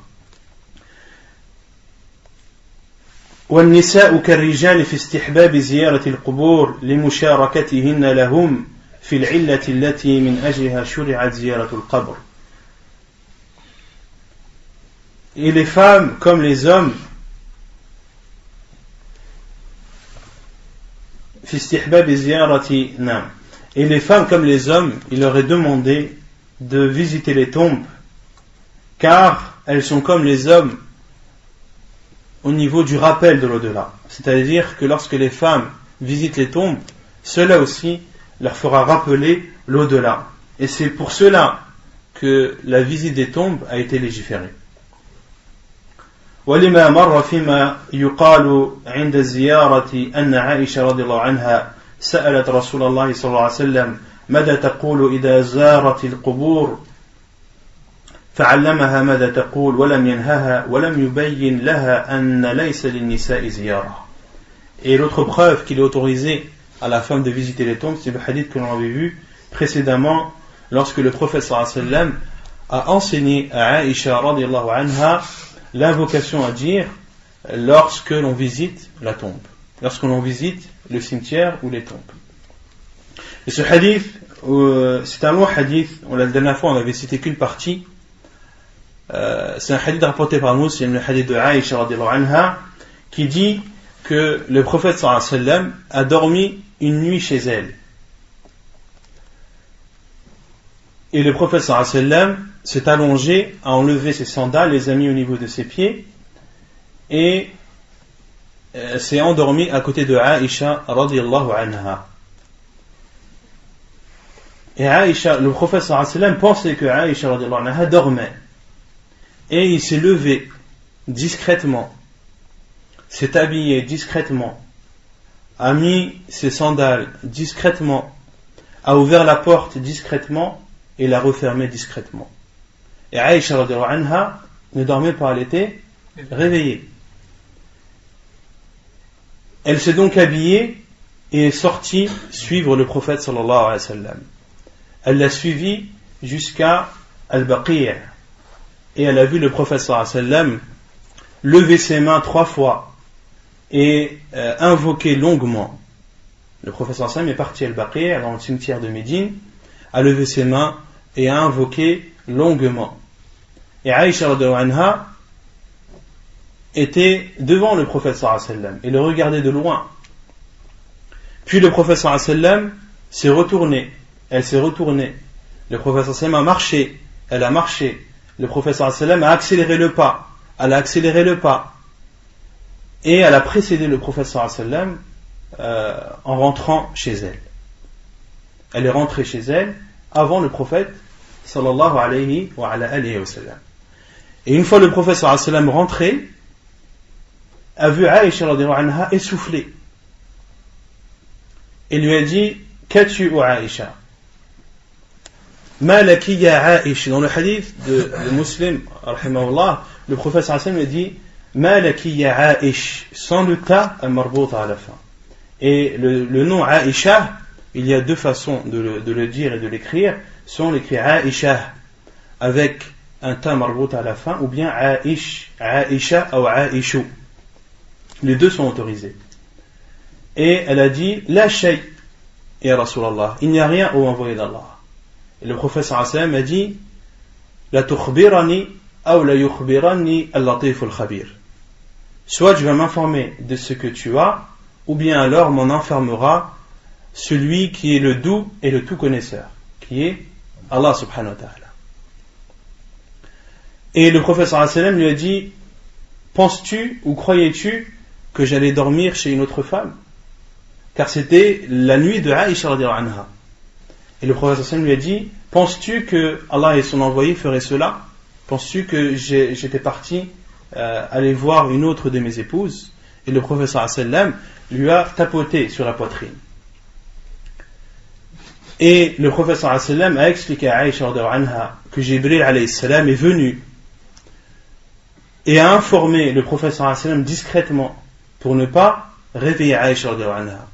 والنساء كالرجال في استحباب زيارة القبور لمشاركتهن لهم في العلة التي من أجلها شرعت زيارة القبر. Et les femmes comme les hommes في استحباب زيارة نعم. Et les femmes comme les hommes, il leur est demandé de visiter les tombes, car elles sont comme les hommes au niveau du rappel de l'au-delà. C'est-à-dire que lorsque les femmes visitent les tombes, cela aussi leur fera rappeler l'au-delà. Et c'est pour cela que la visite des tombes a été légiférée. ولما مر فيما يقال عند الزيارة أن عائشة رضي الله عنها سألت رسول الله صلى الله عليه وسلم ماذا تقول إذا زارت القبور فعلمها ماذا تقول ولم ينهها ولم يبين لها أن ليس للنساء زيارة. Et l'autre preuve qu'il est autorisé à la femme de visiter les tombes, c'est le hadith que l'on avait vu précédemment, lorsque le prophète sallallahu alayhi wa sallam a enseigné à Aïcha radiyallahu anha l'invocation à dire lorsque l'on visite la tombe, lorsque l'on visite le cimetière ou les tombes. Et ce hadith, c'est un long hadith. La dernière fois on avait cité qu'une partie. C'est un hadith rapporté par nous, c'est le hadith de Aïcha radiyallahu anha, qui dit que le prophète sallallahu alayhi wa sallam a dormi une nuit chez elle. Et le prophète sallallahu alayhi wa sallam s'est allongé, a enlevé ses sandales, les a mis au niveau de ses pieds et s'est endormi à côté de Aïcha radiyallahu anha. Et Aïcha, le prophète sallallahu alayhi wa sallam pensait que Aïcha radiyallahu anha dormait. Et il s'est levé discrètement, s'est habillé discrètement, a mis ses sandales discrètement, a ouvert la porte discrètement et l'a refermée discrètement. Et Aïcha radhiyallahu anha ne dormait pas, elle était réveillée. Elle s'est donc habillée et est sortie suivre le prophète sallallahu alayhi wa sallam. Elle l'a suivi jusqu'à Al-Baqi'. Et elle a vu le prophète sallallahu alayhi wa sallam lever ses mains 3 fois et invoqué longuement. Le prophète sallallahu alayhi wa sallam est parti à Al-Baqi', dans le cimetière de Médine, a levé ses mains et a invoqué longuement. Et Aïcha radhiyallahu anha était devant le prophète sallallahu alayhi wa sallam et le regardait de loin. Puis le prophète sallallahu alayhi wa sallam s'est retourné, elle s'est retournée. Le prophète sallallahu alayhi wa sallam a marché, elle a marché. Le prophète sallallahu alayhi wa sallam a accéléré le pas, elle a accéléré le pas. Et elle a précédé le prophète sallallahu alayhi wa sallam en rentrant chez elle. Elle est rentrée chez elle avant le prophète sallallahu alayhi wa sallam. Et une fois le prophète sallallahu alayhi wa sallam rentré, a vu Aïcha radhiyallahu anha essoufflée. Et lui a dit: qu'as-tu, ô Aïcha? Ma laki ya Aïcha. Dans le hadith de Muslim, rahimahullah, le prophète sallallahu alayhi wa sallam dit: Ma laki ya Aïcha, sans le ta al-marbout à la fin. Et le nom Aïcha, il y a deux façons de le dire et de l'écrire. Soit on l'écrit Aïcha avec un ta marbout à la fin, ou bien Aïcha ou Aïchou. Les deux sont autorisés. Et elle a dit: La shay, ya Rasulallah, il n'y a rien au envoyé d'Allah. Et le prophète sallallahu alayhi wa sallam a dit: La tukhbirani ou la yukhbirani al-latif al-khabir. Soit tu vas m'informer de ce que tu as, ou bien alors m'en informera celui qui est le doux et le tout connaisseur, qui est Allah subhanahu wa ta'ala. Et le prophète sallallahu alayhi wa sallam lui a dit: penses-tu ou croyais-tu que j'allais dormir chez une autre femme? Car c'était la nuit de Aïcha radhiyallahu anha. Et le prophète sallallahu alayhi wa sallam lui a dit: penses-tu que Allah et son envoyé feraient cela? Penses-tu que j'étais parti aller voir une autre de mes épouses? Et le prophète sallallahu alayhi wa sallam lui a tapoté sur la poitrine. Et le prophète sallallahu alayhi wa sallam a expliqué à Aïcha radhiyallahu anha que Jibril alayhi salam est venu et a informé le prophète sallallahu alayhi wa sallam discrètement pour ne pas réveiller Aïcha radhiyallahu anha.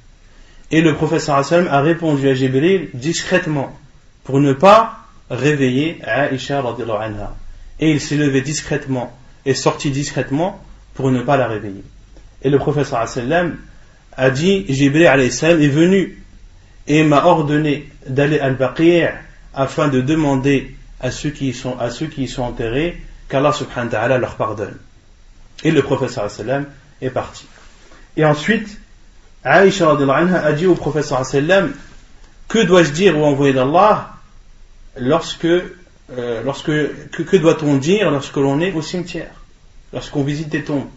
Et le prophète sallallahu alayhi wa sallam a répondu à Jibril discrètement pour ne pas réveiller Aïcha radhiyallahu anha. Et il s'est levé discrètement et sorti discrètement pour ne pas la réveiller. Et le prophète sallallahu alayhi wa sallam a dit: Jibril alayhi salam est venu et m'a ordonné d'aller à Al-Baqi' afin de demander à ceux qui y sont enterrés qu'Allah subhanahu wa ta'ala leur pardonne. Et le prophète sallallahu alayhi wa sallam est parti. Et ensuite, Aïcha radhiyallahu anha a dit au prophète sallallahu alayhi wa sallam: que dois-je dire au envoyé d'Allah que doit-on dire lorsque l'on est au cimetière, lorsqu'on visite des tombes?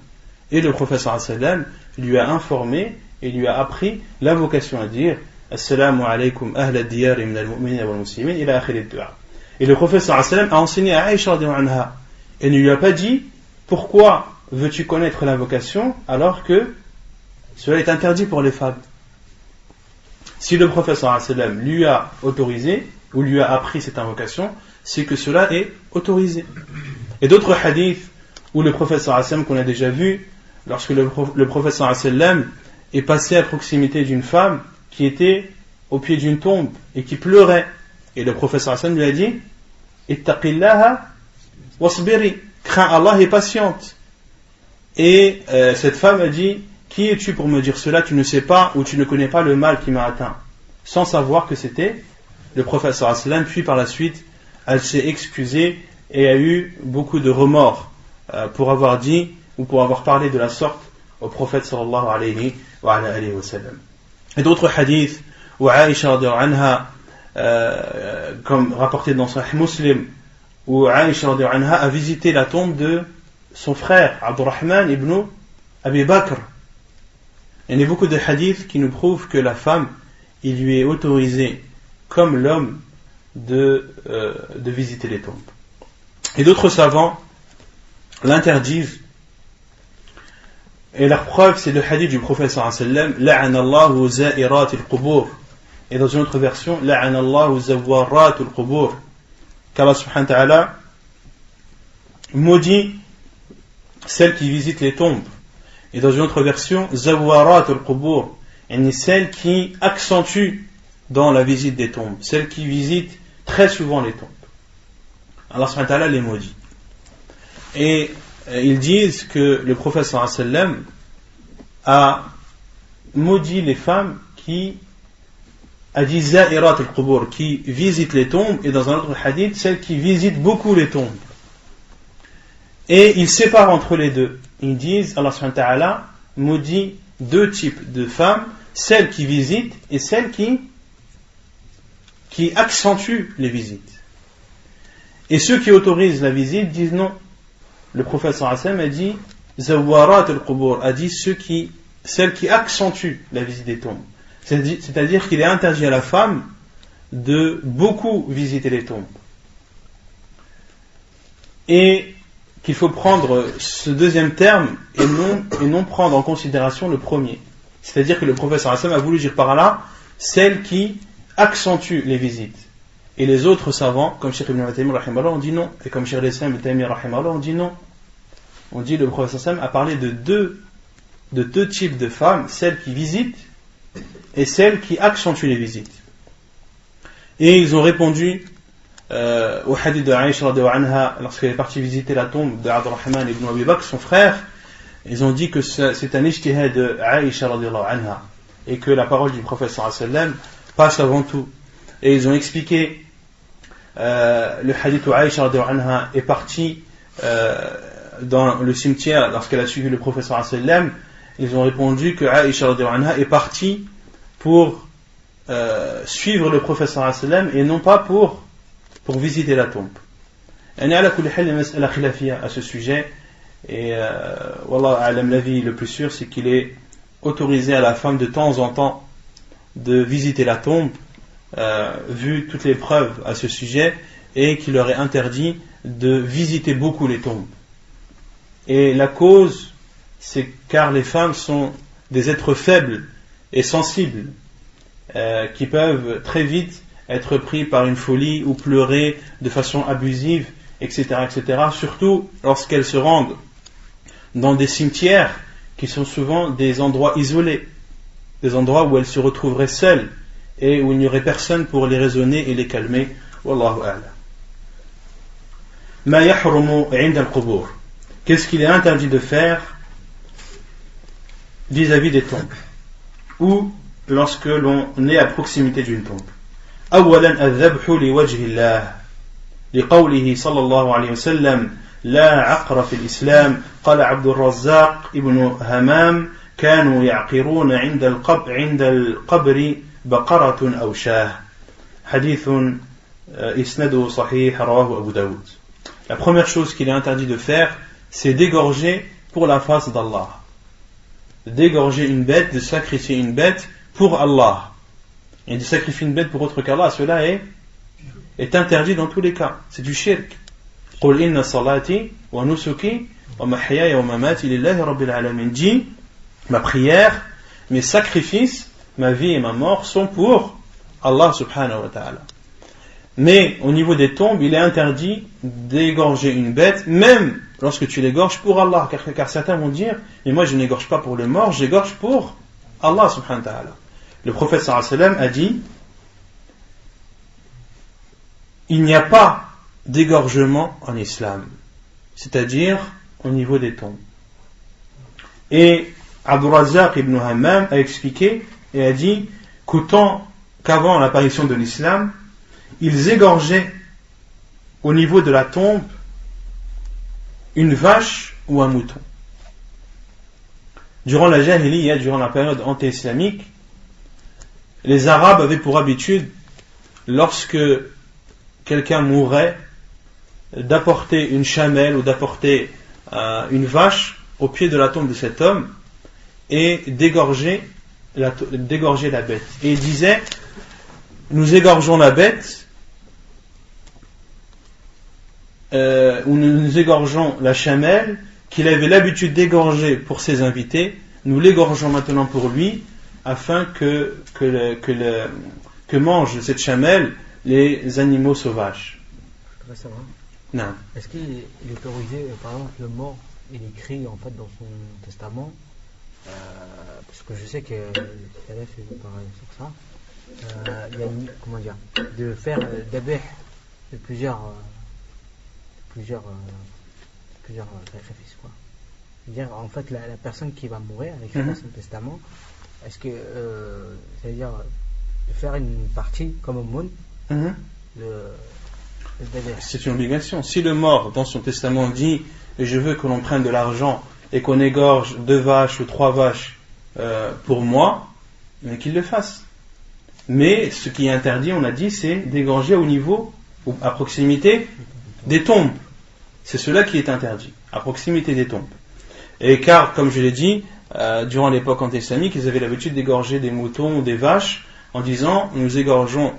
Et le prophète sallallahu alayhi wa sallam lui a informé et lui a appris l'invocation à dire: Assalamu alaykum ahla diyar min al-mu'minin wal muslimin ila akhir ad-du'a. Et le prophète sallallahu alayhi wa sallam a enseigné à Aïcha radhiyallahu anha et ne lui a pas dit: pourquoi veux-tu connaître l'invocation alors que cela est interdit pour les femmes? Si le prophète sallallahu alayhi wa sallam lui a autorisé ou lui a appris cette invocation, c'est que cela est autorisé. Et d'autres hadiths où le prophète sallallahu alayhi wa sallam, qu'on a déjà vu, lorsque le prophète sallallahu alayhi wa sallam est passé à proximité d'une femme qui était au pied d'une tombe et qui pleurait, et le prophète sallallahu alayhi wa sallam lui a dit: ittaqillaha wasbiri, crains Allah et patiente. Et cette femme a dit: qui es-tu pour me dire cela? Tu ne sais pas ou tu ne connais pas le mal qui m'a atteint, sans savoir que c'était le prophète sallallahu alayhi wa sallam. Puis par la suite elle s'est excusée et a eu beaucoup de remords pour avoir dit ou pour avoir parlé de la sorte au prophète sallallahu alayhi wa sallam. Et d'autres hadiths où Aïcha radhiyallahu anha, comme rapporté dans Sahih Muslim, où Aïcha radhiyallahu anha a visité la tombe de son frère Abdurrahman ibn Abi Bakr. Il y a beaucoup de hadiths qui nous prouvent que la femme, il lui est autorisé comme l'homme de visiter les tombes. Et d'autres savants l'interdisent. Et leur preuve, c'est le hadith du prophète sallallahu alayhi wa sallam: La'ana Allahu za'irat al-qubur. Et dans une autre version, La'ana Allahu zawarat al-qubur. Qu'Allah subhanahu wa ta'ala maudit celles qui visitent les tombes. Et dans une autre version, Zawarat al-qubur, et celles qui accentuent dans la visite des tombes, celles qui visitent très souvent les tombes. Allah subhanahu wa ta'ala les maudit. Et ils disent que le prophète sallallahu alayhi wa sallam a maudit les femmes qui a dit za'irat al-qubur, qui visitent les tombes, et dans un autre hadith, celles qui visitent beaucoup les tombes. Et ils séparent entre les deux. Ils disent, Allah subhanahu wa ta'ala maudit deux types de femmes, celles qui visitent et celles qui accentuent les visites. Et ceux qui autorisent la visite disent non. Le prophète sallallahu alayhi wa sallam a dit zawarat al-qubur, a dit celles qui accentuent la visite des tombes. C'est-à-dire qu'il est interdit à la femme de beaucoup visiter les tombes. Et qu'il faut prendre ce deuxième terme et non prendre en considération le premier. C'est-à-dire que le prophète sallallahu alayhi wa sallam a voulu dire par là celles qui accentuent les visites. Et les autres savants, comme Cheikh Ibn Taymiyyah rahimahullah, on dit non. Et comme Cheikh Ibn Taymiyyah rahimahullah, on dit non. On dit le prophète sallallahu alayhi wa sallam a parlé de deux types de femmes, celles qui visitent et celles qui accentuent les visites. Et ils ont répondu au hadith de Aïcha radhiyallahu anha, lorsqu'elle est partie visiter la tombe de Abdurrahman ibn Abi Bakr, son frère. Ils ont dit que c'est un ijtihad de Aïcha radhiyallahu anha et que la parole du prophète sallallahu alayhi wa sallam passe avant tout. Et ils ont expliqué le hadith où Aïcha radhiyallahu anha est partie dans le cimetière lorsqu'elle a suivi le prophète sallallahu alayhi wa sallam. Ils ont répondu que Aïcha radhiyallahu anha est partie pour suivre le prophète sallallahu alayhi wa sallam et non pas pour visiter la tombe. Il y a la khilafiyya à ce sujet, et wallah a'lam, l'avis le plus sûr c'est qu'il est autorisé à la femme de temps en temps de visiter la tombe, vu toutes les preuves à ce sujet, et qu'il leur est interdit de visiter beaucoup les tombes. Et la cause, c'est car les femmes sont des êtres faibles et sensibles, qui peuvent très vite être pris par une folie ou pleurer de façon abusive, etc., etc. Surtout lorsqu'elles se rendent dans des cimetières qui sont souvent des endroits isolés, des endroits où elles se retrouveraient seules et où il n'y aurait personne pour les raisonner et les calmer. Wallahu a'lam. Ma yahrumu 'inda al-qubur. Qu'est-ce qu'il est interdit de faire vis-à-vis des tombes ou lorsque l'on est à proximité d'une tombe? أولا الذبح لوجه الله لقوله صلى الله عليه وسلم لا عقر في الإسلام. قال عبد الرزاق ابن همام كانوا يعقرون عند القبر بقرة أو شاة. حديث إسناده صحيح رواه أبو داود. La première chose qu'il est interdit de faire, c'est d'égorger pour la face d'Allah. D'égorger une bête, de sacrifier une bête pour Allah. Et de sacrifier une bête pour autre qu'Allah, cela est interdit dans tous les cas. C'est du shirk. قُلْ إِنَّ صَلَاتِي وَنُسُكِي وَمَحْيَايَ وَمَمَاتِي لِلَّهِ رَبِّ الْعَالَمِينَ. Dis, ma prière, mes sacrifices, ma vie et ma mort sont pour Allah subhanahu wa ta'ala. Mais au niveau des tombes, il est interdit d'égorger une bête, même lorsque tu l'égorges pour Allah. Car certains vont dire, mais moi je n'égorge pas pour le mort, j'égorge pour Allah subhanahu wa ta'ala. Le prophète sallallahu alayhi wa sallam a dit, il n'y a pas d'égorgement en islam, c'est-à-dire au niveau des tombes. Et Abdul Razzaq ibn Hammam a expliqué et a dit qu'avant l'apparition de l'islam, ils égorgeaient au niveau de la tombe une vache ou un mouton. Durant la Jahiliya, durant la période anté-islamique, les Arabes avaient pour habitude, lorsque quelqu'un mourait, d'apporter une chamelle ou d'apporter une vache au pied de la tombe de cet homme et d'égorger la bête. Et ils disaient, nous égorgeons la bête, ou nous égorgeons la chamelle qu'il avait l'habitude d'égorger pour ses invités, nous l'égorgeons maintenant pour lui, afin que mangent cette chamelle les animaux sauvages. Je voudrais savoir. Non. Est-ce qu'il est autorisé, par exemple, le mort, il écrit en fait dans son testament, parce que je sais que le Salaf est pareil sur ça, il y a comment dire, de faire d'abih de plusieurs sacrifices, quoi. C'est-à-dire, en fait, la personne qui va mourir, elle écrit dans son testament, est-ce que, c'est-à-dire, de faire une partie comme au monde, c'est une obligation. Si le mort, dans son testament, dit je veux que l'on prenne de l'argent et qu'on égorge 2 vaches ou 3 vaches pour moi, mais qu'il le fasse. Mais ce qui est interdit, on a dit, c'est d'égorger au niveau ou à proximité des tombes. C'est cela qui est interdit, à proximité des tombes. Et car, comme je l'ai dit, durant l'époque anti-islamique, ils avaient l'habitude d'égorger des moutons ou des vaches en disant nous égorgeons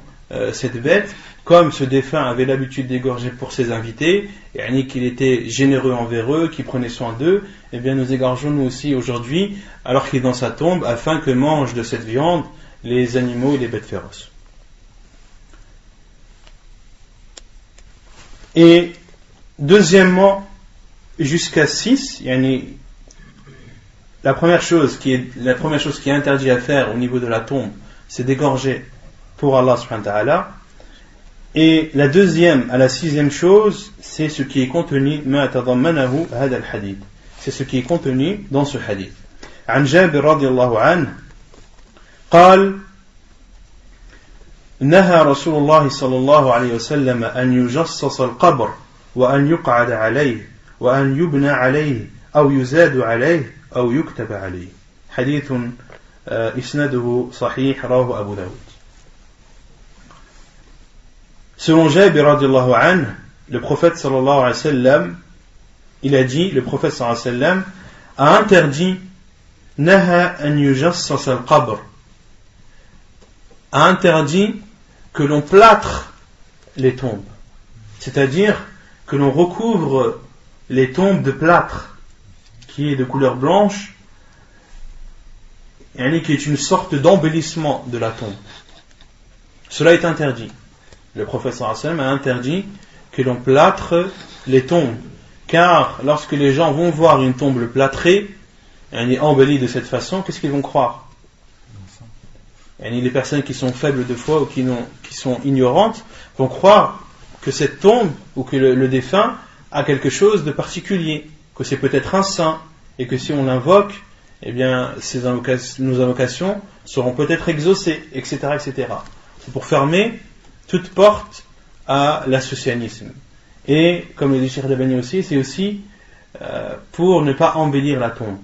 cette bête comme ce défunt avait l'habitude d'égorger pour ses invités, et qu'il était généreux envers eux, qu'il prenait soin d'eux, et bien nous égorgeons nous aussi aujourd'hui, alors qu'il est dans sa tombe, afin que mangent de cette viande les animaux et les bêtes féroces. Et deuxièmement, jusqu'à 6, la première chose qui est interdite à faire au niveau de la tombe, c'est d'égorger pour Allah subhanahu wa ta'ala. Et la deuxième à la 6e chose, c'est ce qui est contenu c'est ce qui est contenu dans ce hadith. عن جابر رضي الله عنه قال نهى رسول الله صلى الله عليه وسلم أن يجصص القبر وأن يقعد عليه وأن يبنى عليه أو يزاد عليه أو يكتب عليه. حديث إسناده صحيح رواه أبو داود. Selon Jabir radiallahu anhu, le prophète sallallahu alayhi wa sallam, il a dit, le prophète sallallahu alayhi wa sallam a interdit naha an yujassas al-qabr, a interdit que l'on plâtre les tombes, c'est-à-dire que l'on recouvre les tombes de plâtre qui est de couleur blanche, qui est une sorte d'embellissement de la tombe. Cela est interdit. Le prophète sallallahu alayhi wa sallam a interdit que l'on plâtre les tombes, car lorsque les gens vont voir une tombe plâtrée, embellie de cette façon, qu'est-ce qu'ils vont croire? Les personnes qui sont faibles de foi ou qui sont ignorantes vont croire que cette tombe ou que le défunt a quelque chose de particulier, que c'est peut-être un saint, et que si on l'invoque, eh bien nos invocations seront peut-être exaucées, etc., etc. C'est pour fermer toute porte à l'associanisme. Et comme le dit Cheikh Dabani aussi, c'est aussi pour ne pas embellir la tombe.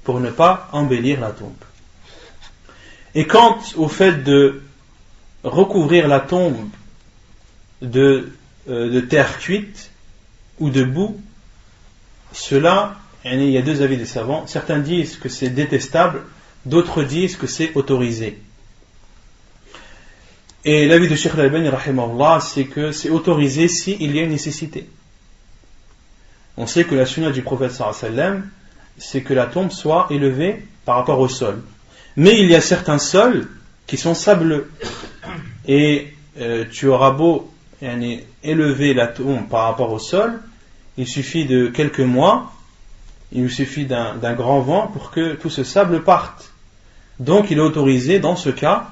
Pour ne pas embellir la tombe. Et quant au fait de recouvrir la tombe de terre cuite ou de boue, cela, il y a 2 avis des savants. Certains disent que c'est détestable, d'autres disent que c'est autorisé. Et l'avis de Cheikh Al-Albani rahimahullah, c'est que c'est autorisé s'il y a une nécessité. On sait que la sunna du prophète sallallahu alayhi wa sallam, c'est que la tombe soit élevée par rapport au sol. Mais il y a certains sols qui sont sableux. Et tu auras beau élever la tombe par rapport au sol, il suffit de quelques mois, il suffit d'un grand vent pour que tout ce sable parte. Donc il est autorisé dans ce cas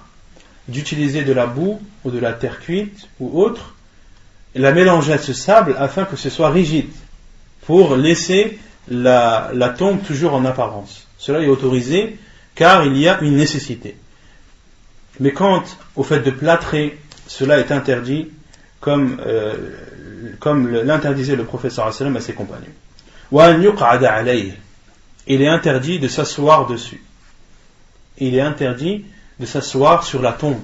d'utiliser de la boue ou de la terre cuite ou autre, et la mélanger à ce sable afin que ce soit rigide, pour laisser la tombe toujours en apparence. Cela est autorisé car il y a une nécessité. Mais quant au fait de plâtrer, cela est interdit comme l'interdisait le prophète sallallahu alayhi wa sallam à ses compagnons. Wa an yuq'ada alayhi. Il est interdit de s'asseoir dessus. Il est interdit de s'asseoir sur la tombe.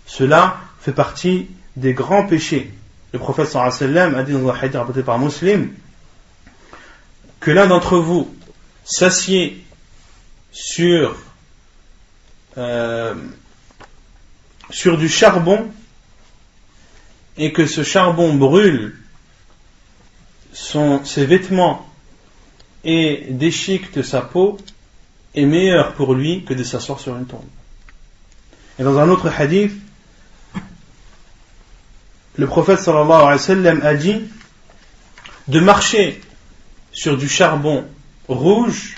Cela fait partie des grands péchés. Le prophète sallallahu alayhi wa sallam a dit dans un hadith rapporté par Muslim que l'un d'entre vous s'assied sur du charbon et que ce charbon brûle ses vêtements et déchiquette sa peau, est meilleur pour lui que de s'asseoir sur une tombe. Et dans un autre hadith, le prophète sallallahu alayhi wa sallam a dit de marcher sur du charbon rouge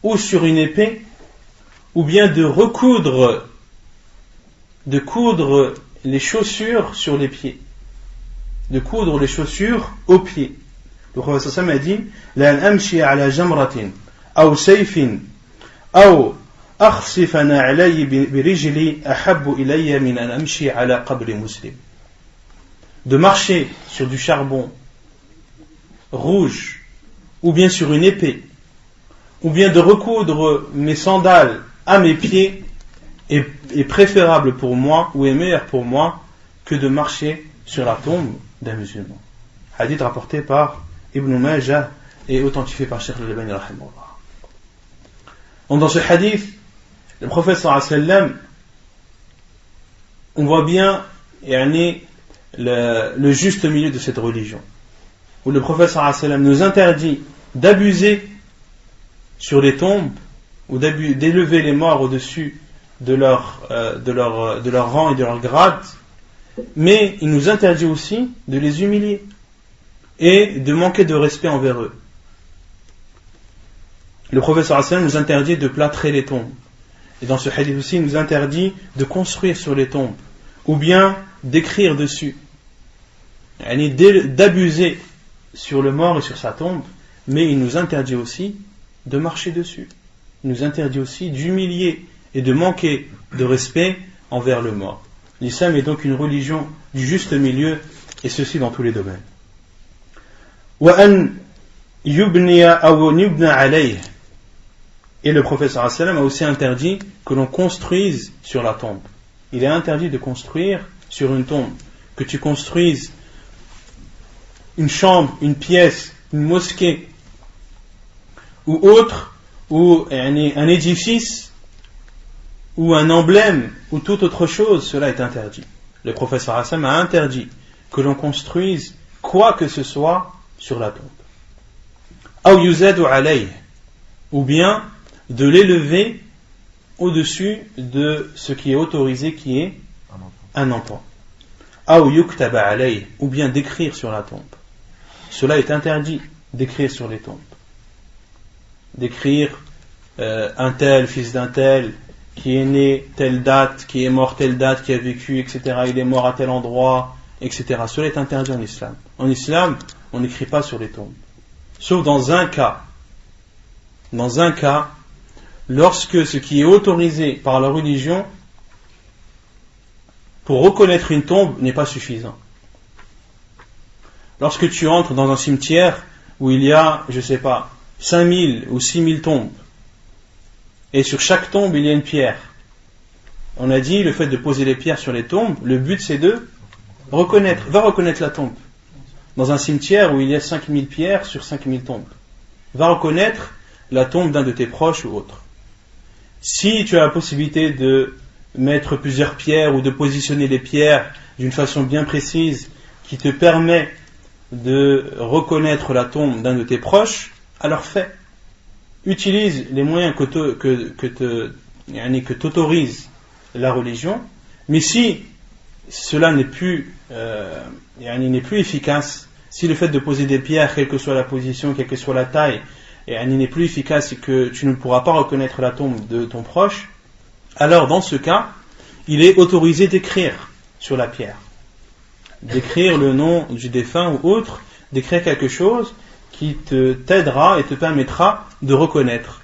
ou sur une épée, ou bien de coudre les chaussures sur les pieds, de coudre les chaussures aux pieds, Le prophète sallallahu alayhi wa sallam a dit لأن أمشي على جمرة أو سيف أو أخسف نعلي برجلي أحب إلي من أن أمشي على قبر مسلم. De marcher sur du charbon rouge, ou bien sur une épée, ou bien de recoudre mes sandales à mes pieds est préférable pour moi, ou est meilleur pour moi, que de marcher sur la tombe d'un musulman. Hadith rapporté par Ibn Majah et authentifié par Cheikh al-Albani rahimahullah. Donc dans ce hadith, le prophète sallallahu alayhi wa sallam, on voit bien le juste milieu de cette religion, où le prophète sallallahu alayhi wa sallam nous interdit d'abuser sur les tombes ou d'élever les morts au-dessus de leur rang et de leur grade, mais il nous interdit aussi de les humilier et de manquer de respect envers eux. Le prophète sallallahu alayhi wa sallam nous interdit de plâtrer les tombes, et dans ce hadith aussi il nous interdit de construire sur les tombes ou bien d'écrire dessus, d'abuser sur le mort et sur sa tombe, mais il nous interdit aussi de marcher dessus. Il nous interdit aussi d'humilier et de manquer de respect envers le mort. L'islam est donc une religion du juste milieu, et ceci dans tous les domaines. وَأَنْ يُبْنِيَ أَوْ يُبْنَى عَلَيْهِ. Et le prophète sallallahu alayhi wa sallam a aussi interdit que l'on construise sur la tombe. Il est interdit de construire sur une tombe, que tu construises une chambre, une pièce, une mosquée ou autre, ou un édifice ou un emblème ou toute autre chose, cela est interdit. Le prophète sallallahu alayhi wa sallam a interdit que l'on construise quoi que ce soit sur la tombe. أو يزاد عليه, ou bien de l'élever au-dessus de ce qui est autorisé, qui est un enfant. أو يكتب عليه, ou bien d'écrire sur la tombe. Cela est interdit, d'écrire sur les tombes. D'écrire un tel, fils d'un tel, qui est né telle date, qui est mort telle date, qui a vécu, etc. Il est mort à tel endroit, etc. Cela est interdit en islam. En islam, on n'écrit pas sur les tombes. Sauf dans un cas. Dans un cas, lorsque ce qui est autorisé par la religion pour reconnaître une tombe n'est pas suffisant. Lorsque tu entres dans un cimetière où il y a, 5000 ou 6000 tombes, et sur chaque tombe il y a une pierre, on a dit le fait de poser les pierres sur les tombes, le but c'est de reconnaître, va reconnaître la tombe. Dans un cimetière où il y a 5000 pierres sur 5000 tombes, va reconnaître la tombe d'un de tes proches ou autre. Si tu as la possibilité de mettre plusieurs pierres ou de positionner les pierres d'une façon bien précise qui te permet de reconnaître la tombe d'un de tes proches, alors fais. Utilise les moyens que t'autorise la religion, mais si cela n'est plus efficace, si le fait de poser des pierres, quelle que soit la position, quelle que soit la taille, n'est plus efficace et que tu ne pourras pas reconnaître la tombe de ton proche, alors dans ce cas, il est autorisé d'écrire sur la pierre, d'écrire le nom du défunt ou autre, d'écrire quelque chose qui t'aidera et te permettra de reconnaître.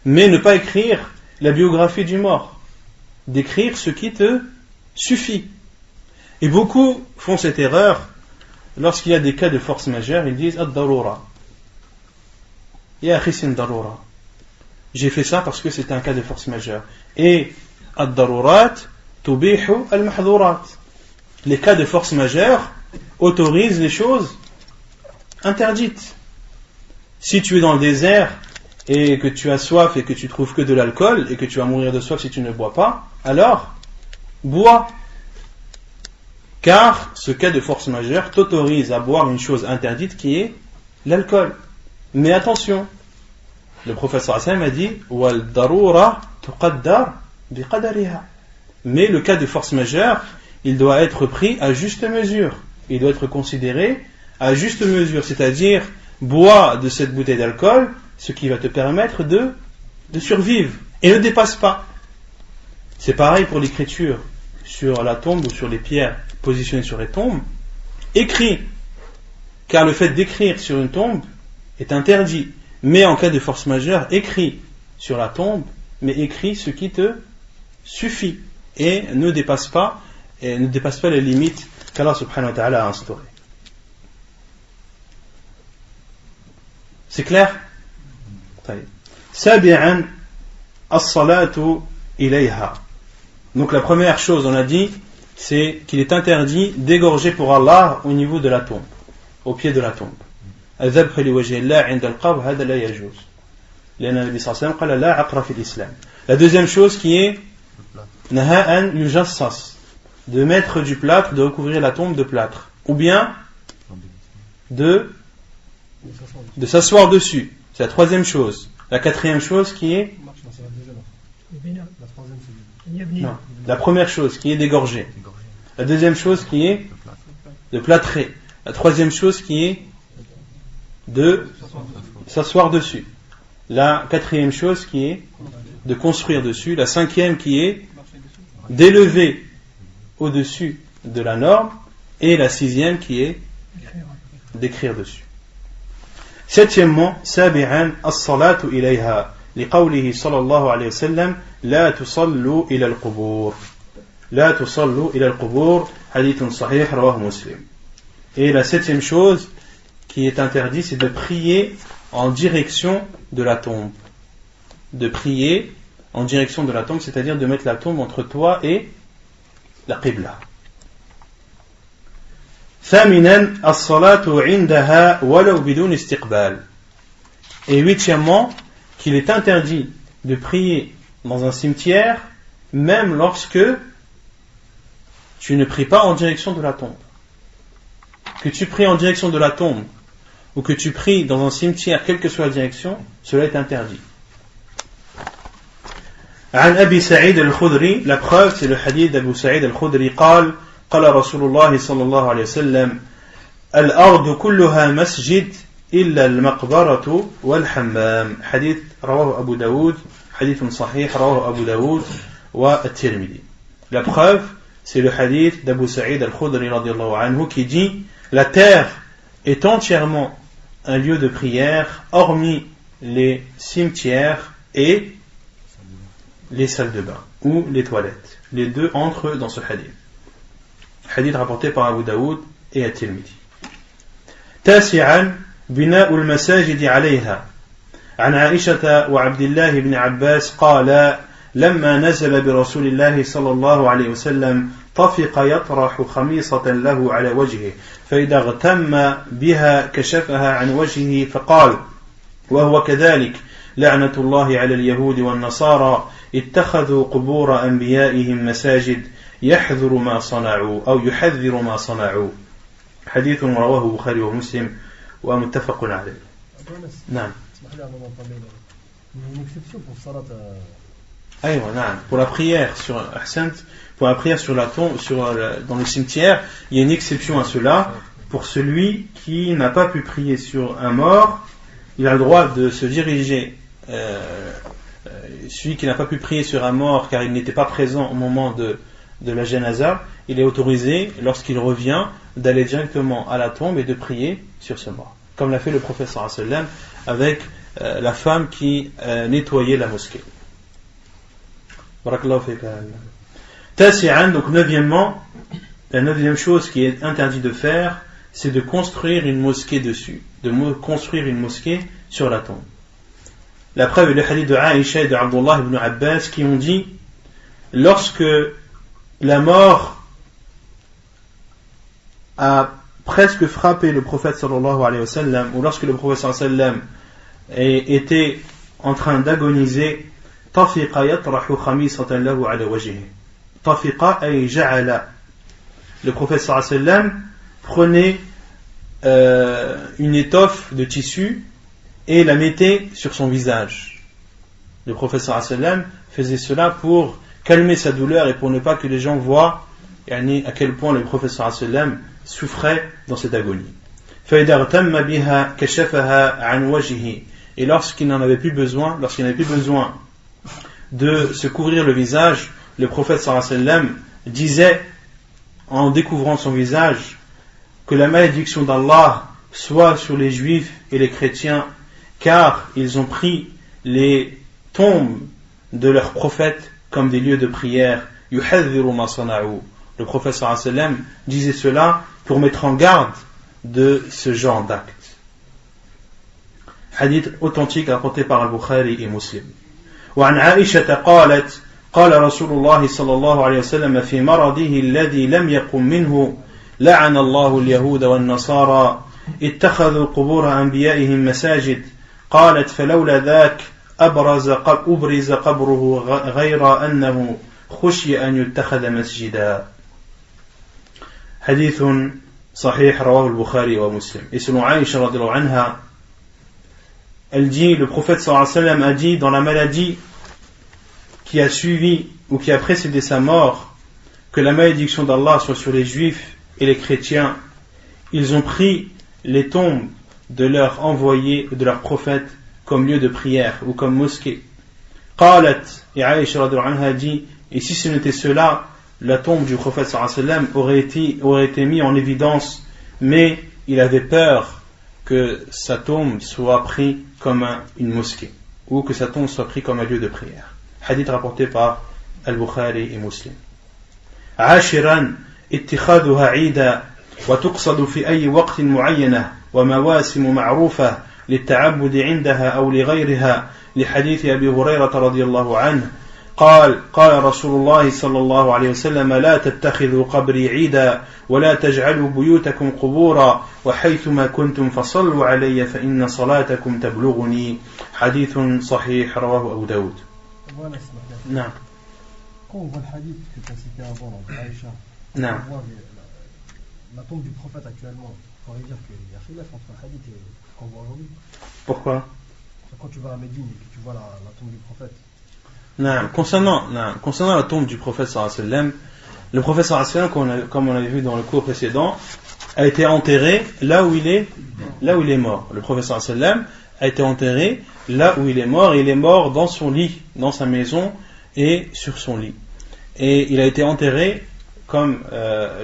Mais ne pas écrire la biographie du mort, d'écrire ce qui te suffit. Et beaucoup font cette erreur lorsqu'il y a des cas de force majeure, ils disent ad-darura. Ya akhi, c'est une darura. J'ai fait ça parce que c'est un cas de force majeure. Et ad-darurat tubihu al-mahdhurat. Les cas de force majeure autorisent les choses interdites. Si tu es dans le désert et que tu as soif et que tu trouves que de l'alcool et que tu vas mourir de soif si tu ne bois pas, alors bois. Car ce cas de force majeure t'autorise à boire une chose interdite qui est l'alcool. Mais attention, le prophète sallallahu alayhi wa sallam a dit wal darura tuqaddar biqadariha. Mais le cas de force majeure, il doit être pris à juste mesure. Il doit être considéré à juste mesure, c'est-à-dire bois de cette bouteille d'alcool ce qui va te permettre de survivre et ne dépasse pas. C'est pareil pour l'écriture sur la tombe ou sur les pierres positionnées sur les tombes. Écris car le fait d'écrire sur une tombe est interdit. Mais en cas de force majeure, écris sur la tombe, mais écris ce qui te suffit et ne dépasse pas les limites qu'Allah subhanahu wa ta'ala a instaurées. C'est clair? Sabi'an as-salatu ilayha. Donc la première chose, on a dit, c'est qu'il est interdit d'égorger pour Allah au niveau de la tombe, au pied de la tombe. الذبح لوجه الله عند القبر هذا لا يجوز لأن النبي صلى الله عليه وسلم قال لا عقر في الإسلام. La deuxième chose qui est نهى أن يجصص, de mettre du plâtre, de recouvrir la tombe de plâtre, ou bien de s'asseoir dessus. C'est la troisième chose. La quatrième chose qui est non. La première chose qui est d'égorger. La deuxième chose qui est de plâtrer. La troisième chose qui est de s'asseoir dessus. La quatrième chose qui est de construire dessus. La cinquième qui est d'élever au-dessus de la norme. Et la sixième qui est d'écrire dessus. Septièmement, sabi'an as-salatu ilayha liqawlihi sallallahu alayhi wa sallam la tusallu ila al-qubur. La tusallu ila al-qubur, hadithun sahih rawah Muslim. Et la septième chose qui est interdite, c'est de prier en direction de la tombe. De prier en direction de la tombe, c'est-à-dire de mettre la tombe entre toi et la qibla. ثامنا الصلاة عندها ولو بدون استقبال. Et huitièmement, qu'il est interdit de prier dans un cimetière même lorsque tu ne pries pas en direction de la tombe. Que tu pries en direction de la tombe ou que tu pries dans un cimetière, quelle que soit la direction, cela est interdit. عن أبي سعيد الخدري, la preuve c'est le hadith d'Abu Sa'id al-Khudri قال قال رسول الله صلى الله عليه وسلم الأرض كلها مسجد إلا المقبرة والحمام. حديث رواه أبو داود, حديث صحيح رواه أبو داود والترمذي. La preuve, c'est le hadith d'Abu Sa'id al-Khudri radiyallahu anhu qui dit la terre est entièrement un lieu de prière hormis les cimetières et les salles de bain ou les toilettes. Les deux entrent dans ce hadith. Hadith rapporté par Abu Daoud et At-Tirmidhi. تاسعا بناء المساجد عليها. عن عائشة وعبد الله بن عباس قال لما نزل برسول الله صلى الله عليه وسلم طفق يطرح خميصة له على وجهه فإذا اغتم بها كشفها عن وجهه فقال وهو كذلك لعنة الله على اليهود والنصارى اتخذوا قبور أنبيائهم مساجد يحذر ما صنعوا أو يحذر ما صنعوا. حديث رواه البخاري ومسلم ومتفق عليه. نعم. أيوة نعم. Pour la prière sur la tombe, dans le cimetière, il y a une exception à cela. Pour celui qui n'a pas pu prier sur un mort, il a le droit de se diriger. Celui qui n'a pas pu prier sur un mort car il n'était pas présent au moment de la janaza, il est autorisé, lorsqu'il revient, d'aller directement à la tombe et de prier sur ce mort. Comme l'a fait le prophète sallallahu alayhi wa sallam avec la femme qui nettoyait la mosquée. Barakallahu fika. Tasi'an, donc neuvièmement, la neuvième chose qui est interdit de faire, c'est de construire une mosquée dessus, de construire une mosquée sur la tombe. La preuve est le hadith de Aïcha et de Abdullah ibn Abbas qui ont dit lorsque la mort a presque frappé le prophète sallallahu alayhi wa sallam, ou lorsque le prophète sallallahu alayhi wa sallam était en train d'agoniser, tafiqa yatrahu khamisatan lahu ala wajhihi. Tafiqa ay ja'ala. Le prophète sallallahu alayhi wa sallam prenait une étoffe de tissu et la mettait sur son visage. Le prophète sallallahu alayhi wa sallam faisait cela pour calmer sa douleur et pour ne pas que les gens voient à quel point le prophète sallallahu alayhi wa sallam souffrait dans cette agonie. Et lorsqu'il n'avait plus besoin de se couvrir le visage, le prophète sallallahu alayhi wa sallam disait en découvrant son visage que la malédiction d'Allah soit sur les juifs et les chrétiens, car ils ont pris les tombes de leurs prophètes comme des lieux de prière. Yuhadhiru ma sana'u. Le prophète sallallahu alayhi wa sallam disait cela pour mettre en garde de ce genre d'acte. Hadith authentique rapporté par Al-Bukhari et Muslim. وعن عائشة قالت قال رسول الله صلى الله عليه وسلم في مرضه الذي لم يقم منه لعن الله اليهود والنصارى اتخذوا قبور أنبيائهم مساجد قالت فلولا ذاك أبرز قبره غير أنه خشي أن يتخذ مسجدا. حديث صحيح رواه البخاري ومسلم. Et selon Aïcha radhiyallahu anha, elle dit, le prophète sallallahu alayhi wa sallam a dit, dans la maladie qui a suivi ou qui a précédé sa mort, que la malédiction d'Allah soit sur les juifs et les chrétiens. Ils ont pris les tombes de leurs envoyés ou de leurs prophètes comme lieu de prière ou comme mosquée. Qalat, et Aïcha radhiyallahu anha dit, et si ce n'était cela, la tombe du prophète sallallahu alayhi wa sallam aurait été mise en évidence, mais il avait peur que sa tombe soit prise comme une mosquée, ou que sa tombe soit prise comme un lieu de prière. Hadith rapporté par Al-Bukhari et Muslim. عاشرا اتخاذها عيدا وتقصد في أي وقت معينة ومواسم معروفة للتعبد عندها أو لغيرها لحديث أبي هريرة رضي الله عنه قال رسول الله صلى الله عليه وسلم لا تتخذوا قبري عيدا ولا تجعلوا بيوتكم قبورا وحيثما كنتم فصلوا علي فإن صلاتكم تبلغني. حديث صحيح رواه أبو داود. Voilà, نعم. Quand on voit le hadith que tu as cité avant, donc Aïcha, نعم. on voit la tombe du prophète actuellement, on pourrait dire qu'il y a khilaf entre le hadith et ce qu'on voit aujourd'hui. Pourquoi? Quand tu vas à Médine et que tu vois la tombe du prophète. Non, concernant la tombe du prophète sallallahu alayhi wa sallam, le prophète sallallahu alayhi wa sallam, comme on l'avait vu dans le cours précédent, a été enterré là où il est mort. Le prophète sallallahu alayhi wa sallam a été enterré là où il est mort, et il est mort dans son lit, dans sa maison et sur son lit. Et il a été enterré, comme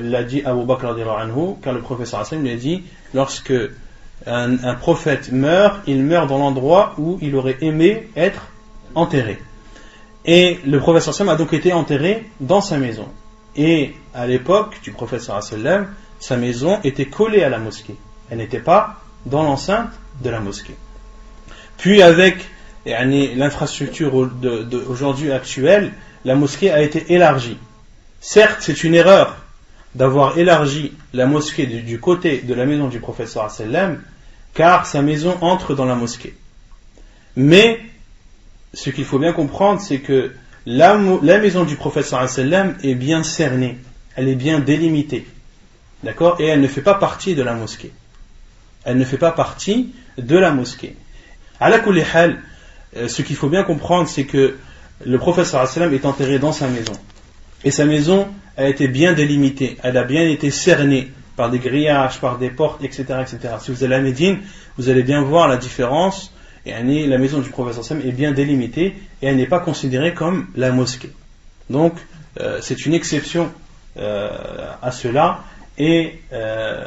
l'a dit Abu Bakr radhiyallahu anhu, car le prophète sallallahu alayhi wa sallam lui a dit, lorsque un prophète meurt, il meurt dans l'endroit où il aurait aimé être enterré. Et le prophète sallallahu alayhi wa sallam a donc été enterré dans sa maison. Et à l'époque du prophète sallallahu alayhi wa sallam, sa maison était collée à la mosquée. Elle n'était pas dans l'enceinte de la mosquée. Puis avec l'infrastructure aujourd'hui actuelle, la mosquée a été élargie. Certes, c'est une erreur d'avoir élargi la mosquée du côté de la maison du prophète sallallahu alayhi wa sallam, car sa maison entre dans la mosquée. Mais ce qu'il faut bien comprendre, c'est que la maison du prophète sallallahu alayhi wa sallam est bien cernée, elle est bien délimitée, d'accord, et elle ne fait pas partie de la mosquée. Elle ne fait pas partie de la mosquée. Ala kulli hal, ce qu'il faut bien comprendre, c'est que le prophète sallallahu alayhi wa sallam est enterré dans sa maison, et sa maison a été bien délimitée, elle a bien été cernée par des grillages, par des portes, etc., etc. Si vous allez à Médine, vous allez bien voir la différence. Et la maison du prophète sallallahu alayhi wa sallam est bien délimitée et elle n'est pas considérée comme la mosquée. Donc c'est une exception à cela, et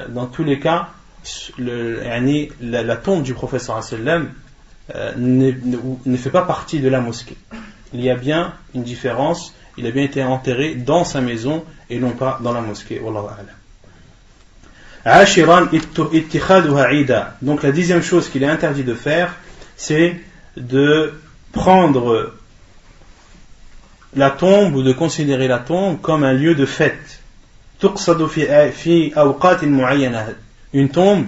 dans tous les cas la tombe du prophète sallallahu alayhi wa sallam ne fait pas partie de la mosquée. Il y a bien une différence, il a bien été enterré dans sa maison et non pas dans la mosquée. Wallahu a'lam. Ashiran ittikhaduha 'ida. Donc la 10e chose qu'il est interdit de faire, c'est de prendre la tombe ou de considérer la tombe comme un lieu de fête. Tuqsadu fi awqatin mu'ayyana. Une tombe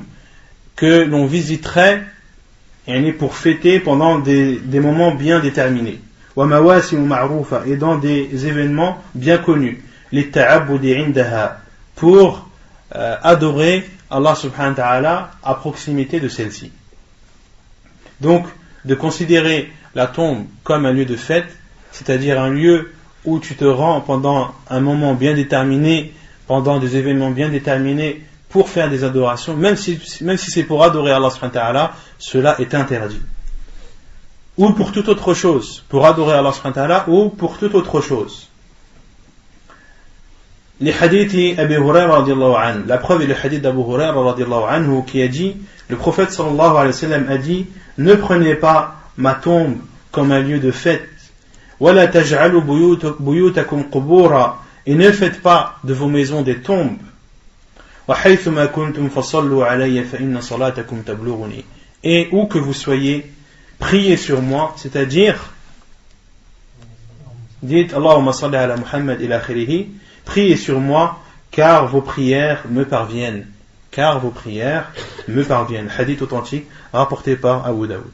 que l'on visiterait pour fêter pendant des moments bien déterminés. Wa mawasim ma'rufa, et dans des événements bien connus. Litta'abbudi 'indaha, pour adorer Allah subhanahu wa ta'ala à proximité de celle-ci. Donc, de considérer la tombe comme un lieu de fête, c'est-à-dire un lieu où tu te rends pendant un moment bien déterminé, pendant des événements bien déterminés, pour faire des adorations, même si c'est pour adorer Allah subhanahu wa ta'ala, cela est interdit. Ou pour toute autre chose, pour adorer Allah subhanahu wa ta'ala, ou pour toute autre chose. les hadiths Abu Huraira radiallahu anhu. La preuve est le hadith d'Abu Huraira radiallahu anhu qui a dit, le prophète sallallahu alayhi wa sallam a dit, ne prenez pas ma tombe comme un lieu de fête. وَلَا تَجْعَلُوا بُيُوتَكُمْ قُبُورًا, et ne faites pas de vos maisons des tombes. وَحَيْثُمَا كُنْتُمْ فَصَلُّوا عَلَيَّ فَإِنَّ صَلَاتَكُمْ تَبْلُغُنِي. Et où que vous soyez, priez sur moi, c'est-à-dire, dites Allahumma salli ala Muhammad ila akhirih, priez sur moi, car vos prières me parviennent. Car vos prières me parviennent. Hadith authentique rapporté par Abu Daoud.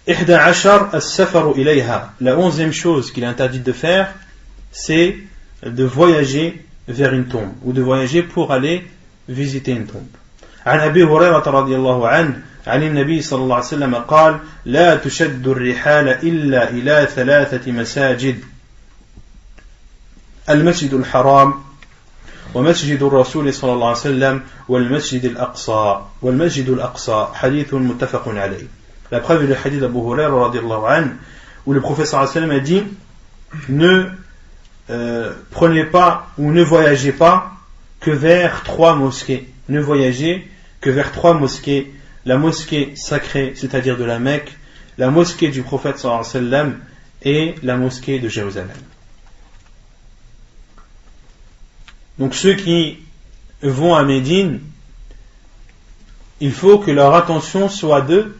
11 السفر إليها. La 11e chose qu'il est interdit de faire, c'est de voyager vers une tombe, ou de voyager pour aller visiter une tombe. عن أبي هريرة رضي الله عنه عن النبي صلى الله عليه وسلم قال لا تشد الرحال إلا إلى 3 مساجد المسجد الحرام ومسجد الرسول صلى الله عليه وسلم والمسجد الأقصى حديث متفق عليه. La preuve est le hadith d'Abu Huraira radiallahu anhu, où le prophète sallallahu alayhi wa sallam a dit, ne prenez pas ou ne voyagez pas que vers 3 mosquées. Ne voyagez que vers 3 mosquées. La mosquée sacrée, c'est-à-dire de la Mecque, la mosquée du prophète sallallahu alayhi wa sallam et la mosquée de Jérusalem. Donc ceux qui vont à Médine, il faut que leur attention soit de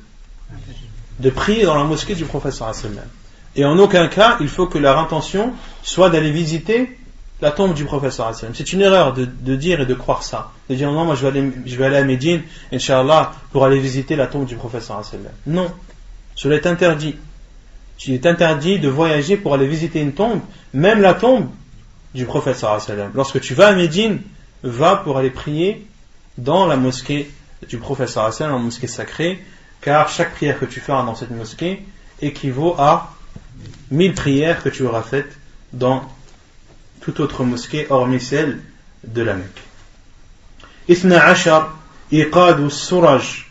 prier dans la mosquée du prophète sallallahu alayhi wa sallam. Et en aucun cas, il faut que leur intention soit d'aller visiter la tombe du prophète sallallahu alayhi wa sallam. C'est une erreur de dire et de croire ça. De dire non, moi je vais aller à Médine, Inch'Allah, pour aller visiter la tombe du prophète sallallahu alayhi wa sallam. Non, cela est interdit. Il est interdit de voyager pour aller visiter une tombe, même la tombe du prophète sallallahu alayhi wa sallam. Lorsque tu vas à Médine, va pour aller prier dans la mosquée du prophète sallallahu alayhi wa sallam, la mosquée sacrée, car chaque prière que tu feras dans cette mosquée équivaut à 1000 prières que tu auras faites dans toute autre mosquée hormis celle de la Mecque. 12 إيقاد السرج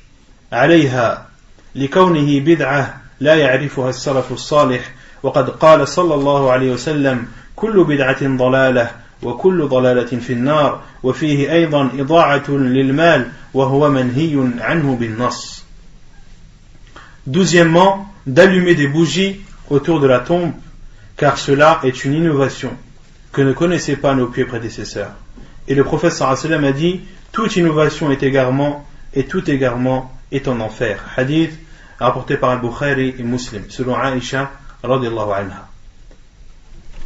عليها لكونه بدعة لا يعرفها السلف الصالح وقد قال صلى الله عليه وسلم كل بدعة ضلالة وكل ضلالة في النار وفيه أيضا إضاعة للمال وهو منهي عنه بالنص. 12e, d'allumer des bougies autour de la tombe, car cela est une innovation que ne connaissaient pas nos pieux prédécesseurs. Et le prophète sallallahu alayhi wa sallam a dit, toute innovation est égarement, et tout égarement est en enfer. Hadith rapporté par Al-Bukhari et Muslim, selon Aïcha radiallahu anha.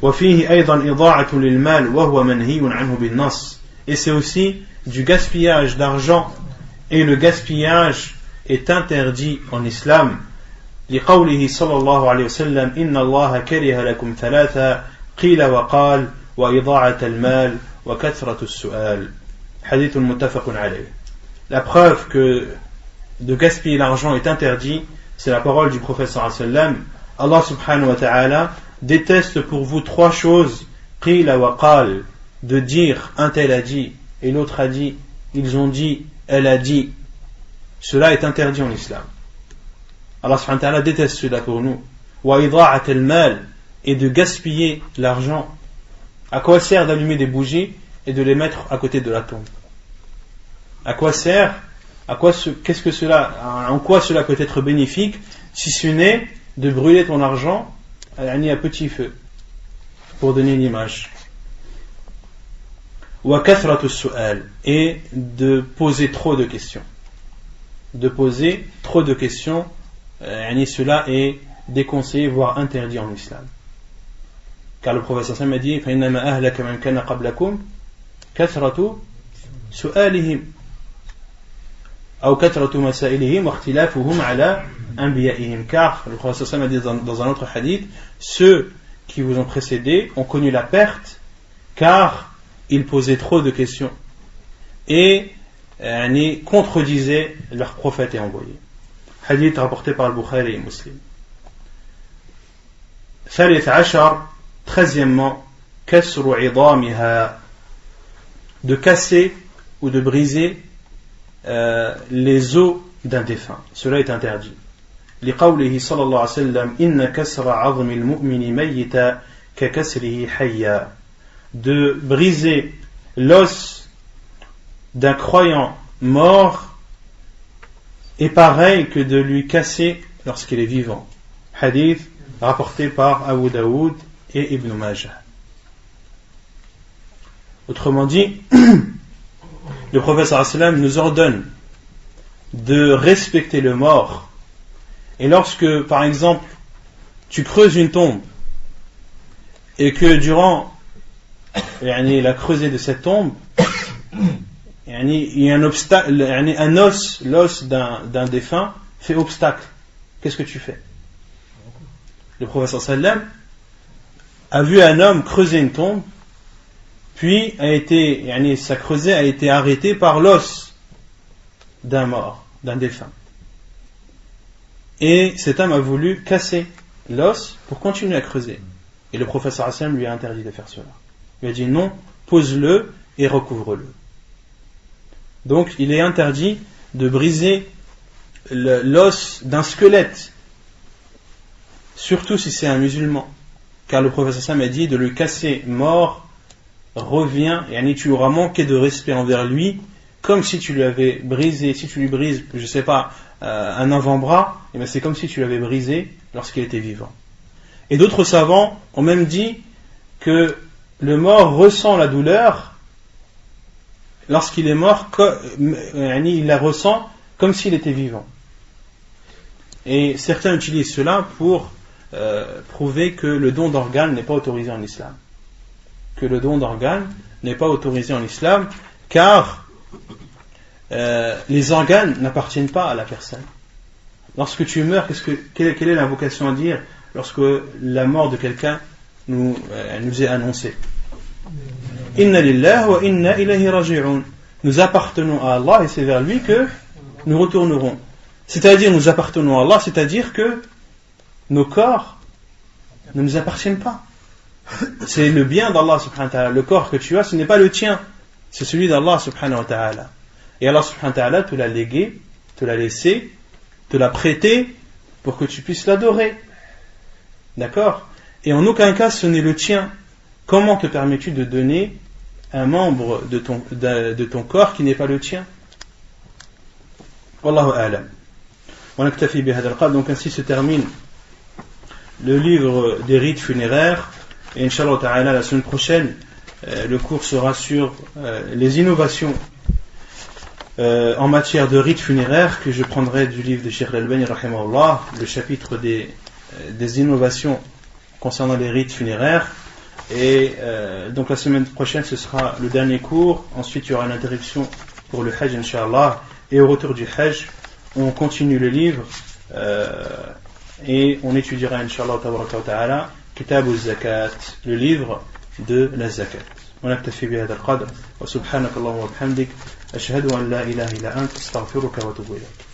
وفيه أيضا إضاعة للمال وهو منهي عنه بالنص. Et c'est aussi du gaspillage d'argent, et le gaspillage est interdit en islam. لقوله صلى الله عليه وسلم إن الله كره لكم 3 قيل وقال وإضاعة المال وكثرة السؤال. حديث متفق عليه. La preuve que de gaspiller l'argent est interdit, c'est la parole du prophète sallallahu alayhi wa sallam. Allah subhanahu wa ta'ala déteste pour vous 3 choses, qila wa qal, de dire un tel a dit et l'autre a dit, ils ont dit, elle a dit. Cela est interdit en islam. Allah subhanahu wa ta'ala déteste cela pour nous. Wa ida'at al-mal, et de gaspiller l'argent. À quoi sert d'allumer des bougies et de les mettre à côté de la tombe? À quoi sert? Qu'est-ce que cela, en quoi cela peut être bénéfique, si ce n'est de brûler ton argent à petit feu, pour donner une image. Wa kathratu su'al, et de poser trop de questions. De poser trop de questions, cela est déconseillé, voire interdit en islam. Car le prophète sallallahu alayhi wa sallam a dit فَإِنَّمَا أَهْلَكَ مَنْ كَانَ قَبْلَكُمْ كَثْرَةُ سُؤَالِهِمْ أو كثرة مسائلهم واختلافهم على أنبيائهم. Car le prophète sallallahu alayhi wa sallam a dit dans un autre hadith, ceux qui vous ont précédé ont connu la perte car ils posaient trop de questions et contredisaient leurs prophètes et envoyés. Hadith rapporté par Al-Bukhari et Muslim. 13e, كسر عظامها, de casser ou de briser les os d'un défunt. Cela est interdit. لقوله صلى الله عليه وسلم إن كسر عظم المؤمن ميتا ككسره حيا, de briser l'os d'un croyant mort est pareil que de lui casser lorsqu'il est vivant. Hadith rapporté par Abu Daoud et Ibn Majah. Autrement dit, le prophète sallallahu alayhi wa sallam nous ordonne de respecter le mort. Et lorsque, par exemple, tu creuses une tombe et que durant la creusée de cette tombe, il y a un obstacle, un os, l'os d'un défunt fait obstacle, qu'est-ce que tu fais? Le prophète sallallahu alayhi wa sallam a vu un homme creuser une tombe, puis sa creusée a été arrêtée par l'os d'un mort, d'un défunt. Et cet homme a voulu casser l'os pour continuer à creuser. Et le prophète sallallahu alayhi wa sallam lui a interdit de faire cela. Il lui a dit non, pose-le et recouvre-le. Donc il est interdit de briser l'os d'un squelette, surtout si c'est un musulman, car le prophète sallallahu alayhi wa sallam a dit de le casser mort revient, et tu auras manqué de respect envers lui, comme si tu lui avais brisé, si tu lui brises, je sais pas, un avant-bras, et bien c'est comme si tu l'avais brisé lorsqu'il était vivant. Et d'autres savants ont même dit que le mort ressent la douleur lorsqu'il est mort, il la ressent comme s'il était vivant. Et certains utilisent cela pour prouver que le don d'organes n'est pas autorisé en islam. Que le don d'organes n'est pas autorisé en islam, car les organes n'appartiennent pas à la personne. Lorsque tu meurs, quelle est l'invocation à dire lorsque la mort de quelqu'un nous est annoncée? Inna lillahi wa inna ilayhi raji'un. Nous appartenons à Allah et c'est vers lui que nous retournerons. C'est-à-dire, nous appartenons à Allah, c'est-à-dire que nos corps ne nous appartiennent pas. C'est le bien d'Allah subhanahu wa ta'ala. Le corps que tu as, ce n'est pas le tien, c'est celui d'Allah subhanahu wa ta'ala. Et Allah subhanahu wa ta'ala te l'a légué, te l'a laissé, te l'a prêté pour que tu puisses l'adorer. D'accord? Et en aucun cas ce n'est le tien. Comment te permets-tu de donner un membre de ton corps qui n'est pas le tien? Wallahu a'lam. Donc ainsi se termine le livre des rites funéraires. Et Inch'Allah ta'ala, la semaine prochaine, le cours sera sur les innovations en matière de rites funéraires, que je prendrai du livre de Cheikh Al-Albani rahimahullah, le chapitre des innovations concernant les rites funéraires. Et donc la semaine prochaine ce sera le dernier cours. Ensuite il y aura une interruption pour le Hajj Inch'Allah, et au retour du Hajj on continue le livre et on étudiera Inch'Allah ta'ala Kitab al-Zakat, le livre de la Zakat. ونكتفي بهذا القدر وسبحانك اللهم وبحمدك أشهد أن لا إله إلا أنت أستغفرك وأتوب إليك.